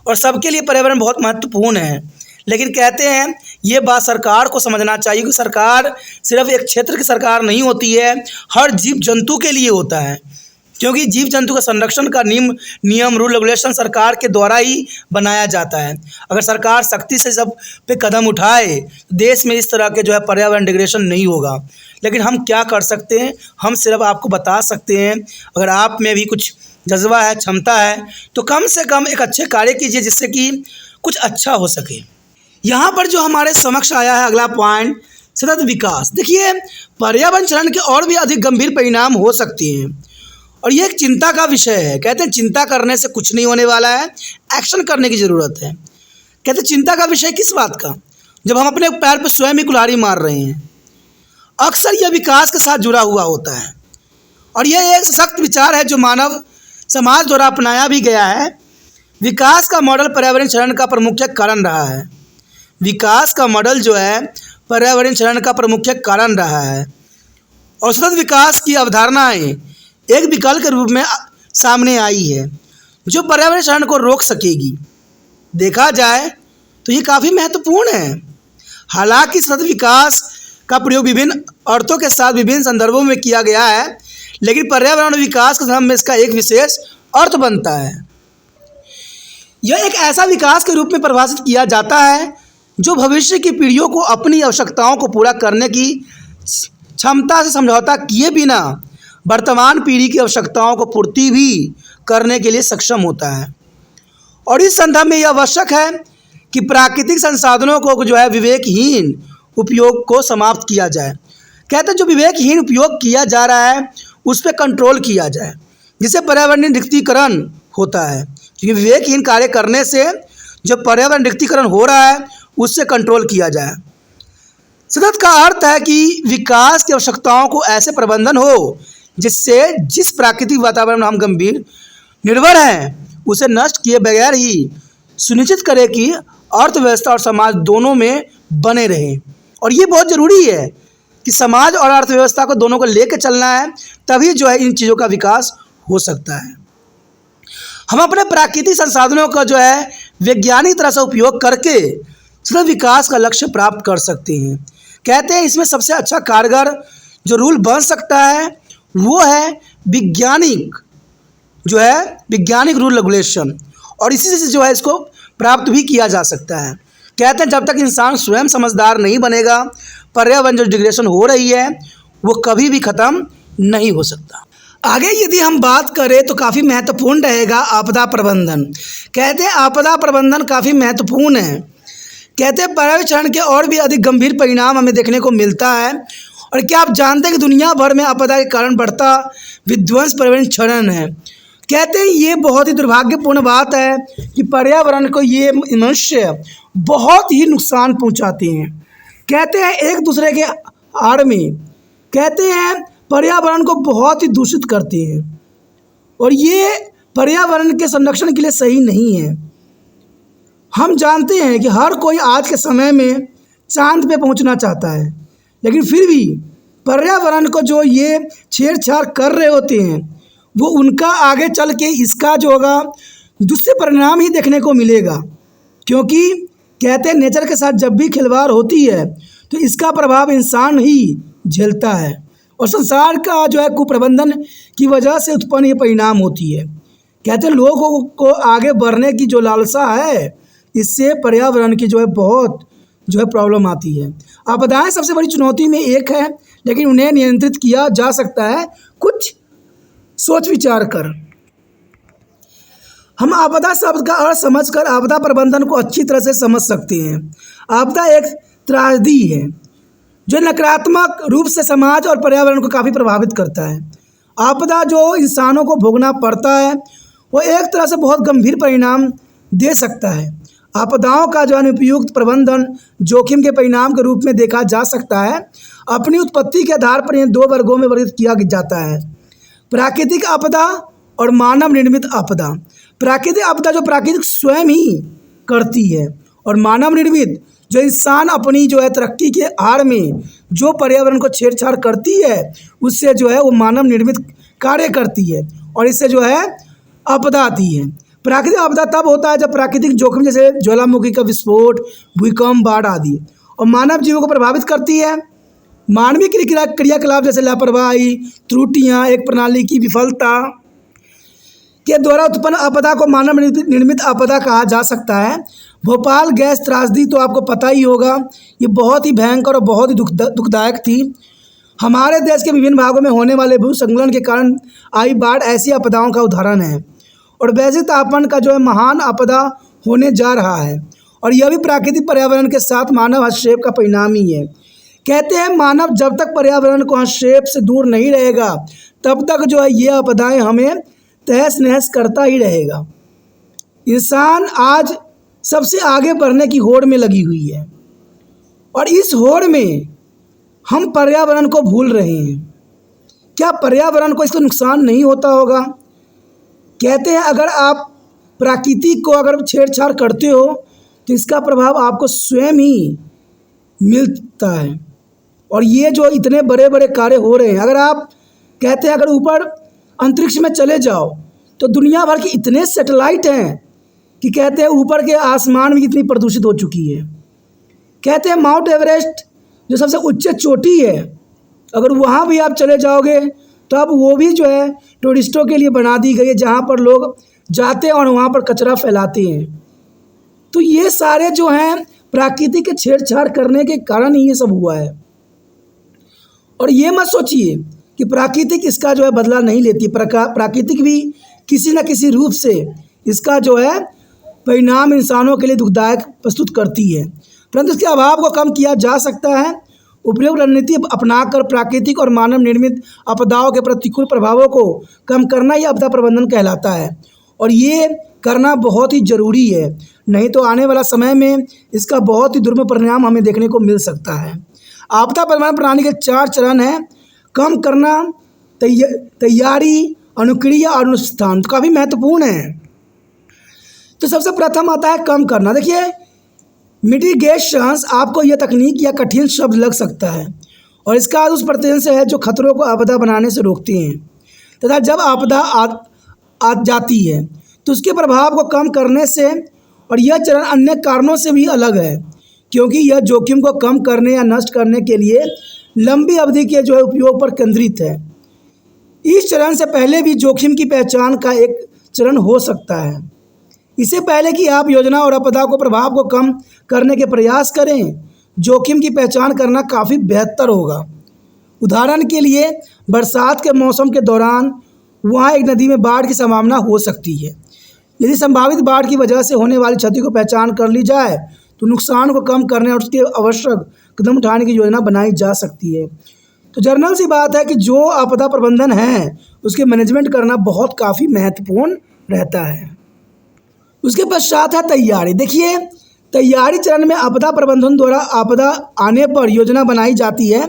और सबके लिए पर्यावरण बहुत महत्वपूर्ण है। लेकिन कहते हैं ये बात सरकार को समझना चाहिए कि सरकार सिर्फ एक क्षेत्र की सरकार नहीं होती है, हर जीव जंतु के लिए होता है, क्योंकि जीव जंतु का संरक्षण का नियम रूल रेगुलेशन सरकार के द्वारा ही बनाया जाता है। अगर सरकार सख्ती से सब पे कदम उठाए, देश में इस तरह के जो है पर्यावरण डिग्रेडेशन नहीं होगा। लेकिन हम क्या कर सकते हैं? हम सिर्फ आपको बता सकते हैं, अगर आप में भी कुछ जज्बा है, क्षमता है, तो कम से कम एक अच्छे कार्य कीजिए जिससे कि कुछ अच्छा हो सके। यहाँ पर जो हमारे समक्ष आया है अगला पॉइंट, सतत विकास। देखिए, पर्यावरण क्षरण के और भी अधिक गंभीर परिणाम हो सकते हैं और ये एक चिंता का विषय है। कहते हैं चिंता करने से कुछ नहीं होने वाला है, एक्शन करने की ज़रूरत है। कहते हैं चिंता का विषय किस बात का? जब हम अपने पैर पर स्वयं ही कुल्हाड़ी मार रहे हैं। अक्सर यह विकास के साथ जुड़ा हुआ होता है और यह एक सख्त विचार है जो मानव समाज द्वारा अपनाया भी गया है। विकास का मॉडल पर्यावरण क्षरण का प्रमुख कारण रहा है। विकास का मॉडल जो है पर्यावरण क्षरण का प्रमुख कारण रहा है और सतत विकास की अवधारणाएं एक विकल्प के रूप में सामने आई है जो पर्यावरण क्षरण को रोक सकेगी। देखा जाए तो ये काफ़ी महत्वपूर्ण है। हालांकि सतत विकास का प्रयोग विभिन्न अर्थों के साथ विभिन्न संदर्भों में किया गया है, लेकिन पर्यावरण विकास के संदर्भ में इसका एक विशेष अर्थ बनता है। यह एक ऐसा विकास के रूप में परिभाषित किया जाता है जो भविष्य की पीढ़ियों को अपनी आवश्यकताओं को पूरा करने की क्षमता से समझौता किए बिना वर्तमान पीढ़ी की आवश्यकताओं को पूर्ति भी करने के लिए सक्षम होता है। और इस संदर्भ में यह आवश्यक है कि प्राकृतिक संसाधनों को जो है विवेकहीन उपयोग को समाप्त किया जाए। कहते हैं जो विवेकहीन उपयोग किया जा रहा है उस पर कंट्रोल किया जाए, जिससे पर्यावरणीय रिक्तीकरण होता है। क्योंकि विवेकहीन कार्य करने से जो पर्यावरण रिक्तीकरण हो रहा है उससे कंट्रोल किया जाए। सतत का अर्थ है कि विकास की आवश्यकताओं को ऐसे प्रबंधन हो जिससे जिस प्राकृतिक वातावरण में हम गंभीर निर्भर हैं उसे नष्ट किए बगैर ही सुनिश्चित करे कि अर्थव्यवस्था और समाज दोनों में बने रहें। और ये बहुत ज़रूरी है कि समाज और अर्थव्यवस्था को दोनों को लेकर चलना है, तभी जो है इन चीज़ों का विकास हो सकता है। हम अपने प्राकृतिक संसाधनों का जो है वैज्ञानिक तरह से उपयोग करके सतत विकास का लक्ष्य प्राप्त कर सकते हैं। कहते हैं इसमें सबसे अच्छा कारगर जो रूल बन सकता है वो है वैज्ञानिक रूल रेगुलेशन, और इसी से जो है इसको प्राप्त भी किया जा सकता है। कहते हैं जब तक इंसान स्वयं समझदार नहीं बनेगा, पर्यावरण जो डिग्रेडेशन हो रही है वो कभी भी ख़त्म नहीं हो सकता। आगे यदि हम बात करें तो काफ़ी महत्वपूर्ण रहेगा आपदा प्रबंधन। कहते हैं आपदा प्रबंधन काफ़ी महत्वपूर्ण है। कहते हैं पर्यावरण क्षरण के और भी अधिक गंभीर परिणाम हमें देखने को मिलता है। और क्या आप जानते हैं कि दुनिया भर में आपदा के कारण बढ़ता विध्वंस पर्यावरण क्षरण है। कहते हैं ये बहुत ही दुर्भाग्यपूर्ण बात है कि पर्यावरण को ये मनुष्य बहुत ही नुकसान पहुंचाते हैं। कहते हैं एक दूसरे के आड़ में कहते हैं पर्यावरण को बहुत ही दूषित करते हैं और ये पर्यावरण के संरक्षण के लिए सही नहीं है। हम जानते हैं कि हर कोई आज के समय में चांद पे पहुंचना चाहता है, लेकिन फिर भी पर्यावरण को जो ये छेड़छाड़ कर रहे होते हैं वो उनका आगे चल के इसका जो होगा दूसरे परिणाम ही देखने को मिलेगा। क्योंकि कहते हैं नेचर के साथ जब भी खिलवाड़ होती है तो इसका प्रभाव इंसान ही झेलता है और संसार का जो है कुप्रबंधन की वजह से उत्पन्न ये परिणाम होती है। कहते हैं लोगों को आगे बढ़ने की जो लालसा है, इससे पर्यावरण की जो है बहुत जो है प्रॉब्लम आती है। आपदाएं सबसे बड़ी चुनौती में एक है, लेकिन उन्हें नियंत्रित किया जा सकता है कुछ सोच विचार कर। हम आपदा शब्द का अर्थ समझकर आपदा प्रबंधन को अच्छी तरह से समझ सकते हैं। आपदा एक त्रासदी है जो नकारात्मक रूप से समाज और पर्यावरण को काफ़ी प्रभावित करता है। आपदा जो इंसानों को भोगना पड़ता है वो एक तरह से बहुत गंभीर परिणाम दे सकता है। आपदाओं का जो अनुपयुक्त प्रबंधन जोखिम के परिणाम के रूप में देखा जा सकता है। अपनी उत्पत्ति के आधार पर इन दो वर्गों में वर्गीकृत किया जाता है, प्राकृतिक आपदा और मानव निर्मित आपदा। प्राकृतिक आपदा जो प्राकृतिक स्वयं ही करती है और मानव निर्मित जो इंसान अपनी जो है तरक्की के आड़ में जो पर्यावरण को छेड़छाड़ करती है उससे जो है वो मानव निर्मित कार्य करती है और इससे जो है आपदा आती है। प्राकृतिक आपदा तब होता है जब प्राकृतिक जोखिम जैसे ज्वालामुखी का विस्फोट, भूकंप, बाढ़ आदि और मानव जीवों को प्रभावित करती है। मानवीय क्रियाकलाप जैसे लापरवाही, त्रुटियां, एक प्रणाली की विफलता के द्वारा उत्पन्न आपदा को मानव निर्मित आपदा कहा जा सकता है। भोपाल गैस त्रासदी तो आपको पता ही होगा, ये बहुत ही भयंकर और बहुत ही दुखदायक थी। हमारे देश के विभिन्न भागों में होने वाले भूस्खलन के कारण आई बाढ़ ऐसी आपदाओं का उदाहरण है और वैश्विक तापमान का जो है महान आपदा होने जा रहा है और यह भी प्राकृतिक पर्यावरण के साथ मानव हस्तक्षेप का परिणाम ही है। कहते हैं मानव जब तक पर्यावरण को हस्तक्षेप से दूर नहीं रहेगा तब तक जो है ये आपदाएं हमें तहस नहस करता ही रहेगा। इंसान आज सबसे आगे बढ़ने की होड़ में लगी हुई है और इस होड़ में हम पर्यावरण को भूल रहे हैं। क्या पर्यावरण को इसको नुकसान नहीं होता होगा? कहते हैं अगर आप प्रकृति को अगर छेड़छाड़ करते हो तो इसका प्रभाव आपको स्वयं ही मिलता है और ये जो इतने बड़े बड़े कार्य हो रहे हैं, अगर आप कहते हैं अगर ऊपर अंतरिक्ष में चले जाओ तो दुनिया भर के इतने सैटेलाइट हैं कि कहते हैं ऊपर के आसमान भी इतनी प्रदूषित हो चुकी है। कहते हैं माउंट एवरेस्ट जो सबसे उच्च चोटी है, अगर वहाँ भी आप चले जाओगे तो अब वो भी जो है टूरिस्टों के लिए बना दी गई है, जहाँ पर लोग जाते हैं और वहाँ पर कचरा फैलाते हैं। तो ये सारे जो हैं प्रकृति के छेड़छाड़ करने के कारण ही ये सब हुआ है। और ये मत सोचिए कि प्राकृतिक इसका जो है बदला नहीं लेती, प्राकृतिक भी किसी न किसी रूप से इसका जो है परिणाम इंसानों के लिए दुखदायक प्रस्तुत करती है, परंतु इसके अभाव को कम किया जा सकता है। उपयुक्त रणनीति अपनाकर प्राकृतिक और मानव निर्मित आपदाओं के प्रतिकूल प्रभावों को कम करना ही आपदा प्रबंधन कहलाता है और ये करना बहुत ही ज़रूरी है, नहीं तो आने वाला समय में इसका बहुत ही दुर्गम परिणाम हमें देखने को मिल सकता है। आपदा प्रबंधन प्रणाली के 4 चरण हैं: कम करना, तैयारी, अनुक्रिया और अनुष्ठान। तो काफ़ी महत्वपूर्ण है। तो सबसे प्रथम आता है कम करना। देखिए मिटिगेशंस आपको यह तकनीक या कठिन शब्द लग सकता है और इसका अर्थ उस प्रत्यय से है जो खतरों को आपदा बनाने से रोकते हैं तथा जब आपदा आ जाती है तो उसके प्रभाव को कम करने से। और यह चरण अन्य कारणों से भी अलग है क्योंकि यह जोखिम को कम करने या नष्ट करने के लिए लंबी अवधि के जो है उपयोग पर केंद्रित है। इस चरण से पहले भी जोखिम की पहचान का एक चरण हो सकता है। इससे पहले कि आप योजना और आपदा को प्रभाव को कम करने के प्रयास करें, जोखिम की पहचान करना काफ़ी बेहतर होगा। उदाहरण के लिए बरसात के मौसम के दौरान वहाँ एक नदी में बाढ़ की संभावना हो सकती है। यदि संभावित बाढ़ की वजह से होने वाली क्षति को पहचान कर ली जाए तो नुकसान को कम करने और उसके आवश्यक कदम उठाने की योजना बनाई जा सकती है। तो जनरल सी बात है कि जो आपदा प्रबंधन है उसके मैनेजमेंट करना बहुत काफ़ी महत्वपूर्ण रहता है। उसके पश्चात है तैयारी। देखिए तैयारी चरण में आपदा प्रबंधन द्वारा आपदा आने पर योजना बनाई जाती है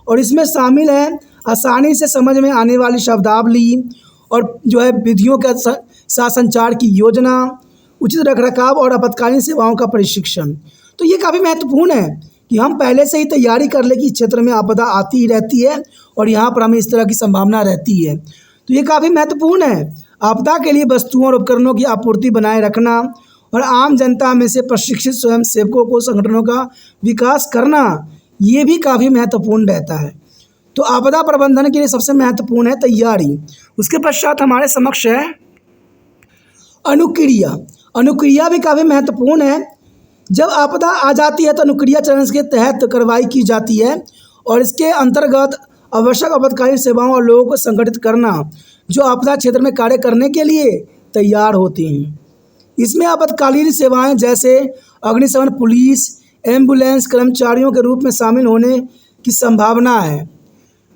और इसमें शामिल है आसानी से समझ में आने वाली शब्दावली और जो है विधियों के साथ संचार की योजना, उचित रखरखाव और आपातकालीन सेवाओं का प्रशिक्षण। तो ये काफ़ी महत्वपूर्ण है कि हम पहले से ही तैयारी कर ले कि इस क्षेत्र में आपदा आती ही रहती है और यहाँ पर हमें इस तरह की संभावना रहती है। तो ये काफ़ी महत्वपूर्ण है। आपदा के लिए वस्तुओं और उपकरणों की आपूर्ति बनाए रखना और आम जनता में से प्रशिक्षित स्वयंसेवकों को संगठनों का विकास करना, ये भी काफ़ी महत्वपूर्ण रहता है। तो आपदा प्रबंधन के लिए सबसे महत्वपूर्ण है तैयारी। उसके पश्चात हमारे समक्ष है अनुक्रिया। अनुक्रिया भी काफ़ी महत्वपूर्ण है। जब आपदा आ जाती है तो अनुक्रिया चरण के तहत कार्रवाई की जाती है और इसके अंतर्गत आवश्यक आपातकालीन सेवाओं और लोगों को संगठित करना जो आपदा क्षेत्र में कार्य करने के लिए तैयार होती हैं। इसमें आपातकालीन सेवाएं जैसे अग्निशमन, पुलिस, एम्बुलेंस कर्मचारियों के रूप में शामिल होने की संभावना है।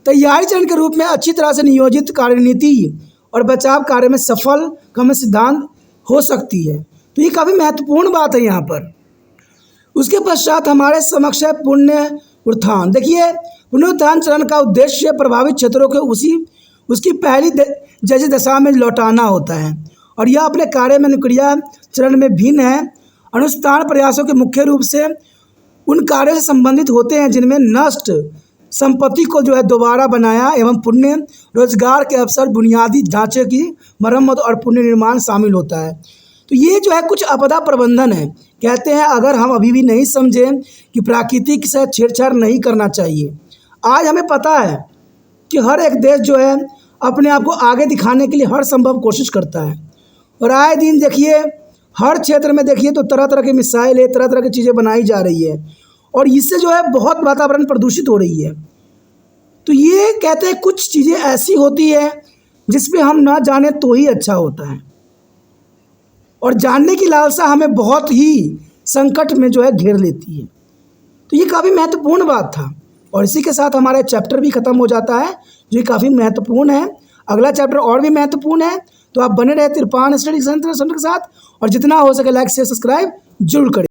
तैयारी चरण के रूप में अच्छी तरह से नियोजित कार्यनीति और बचाव कार्य में सफल कम सिद्धांत हो सकती है। तो ये काफ़ी महत्वपूर्ण बात है यहाँ पर। उसके पश्चात हमारे समक्ष है पुनरुत्थान। देखिए, पुनरुत्थान चरण का उद्देश्य प्रभावित क्षेत्रों को उसकी पहली जैसी दशा में लौटाना होता है और यह अपने कार्य में अनुक्रिया चरण में भिन्न है। अनुत्थान प्रयासों के मुख्य रूप से उन कार्यों से संबंधित होते हैं जिनमें नष्ट संपत्ति को दोबारा बनाया एवं पुण्य रोजगार के अवसर, बुनियादी ढांचे की मरम्मत और पुनर्निर्माण शामिल होता है। तो ये कुछ आपदा प्रबंधन है। कहते हैं अगर हम अभी भी नहीं समझें कि प्राकृतिक से छेड़छाड़ नहीं करना चाहिए। आज हमें पता है कि हर एक देश अपने आप को आगे दिखाने के लिए हर संभव कोशिश करता है और आए दिन देखिए हर क्षेत्र में देखिए तो तरह तरह के मिसाइल है, तरह तरह की चीज़ें बनाई जा रही है और इससे बहुत वातावरण प्रदूषित हो रही है। तो ये कहते हैं कुछ चीज़ें ऐसी होती है जिस पे हम ना जाने तो ही अच्छा होता है और जानने की लालसा हमें बहुत ही संकट में घेर लेती है। तो ये काफ़ी महत्वपूर्ण बात था और इसी के साथ हमारा चैप्टर भी ख़त्म हो जाता है जो ये काफ़ी महत्वपूर्ण है। अगला चैप्टर और भी महत्वपूर्ण है, तो आप बने रहे तिरपान स्टडी सेंटर के साथ और जितना हो सके लाइक शेयर सब्सक्राइब जरूर करें।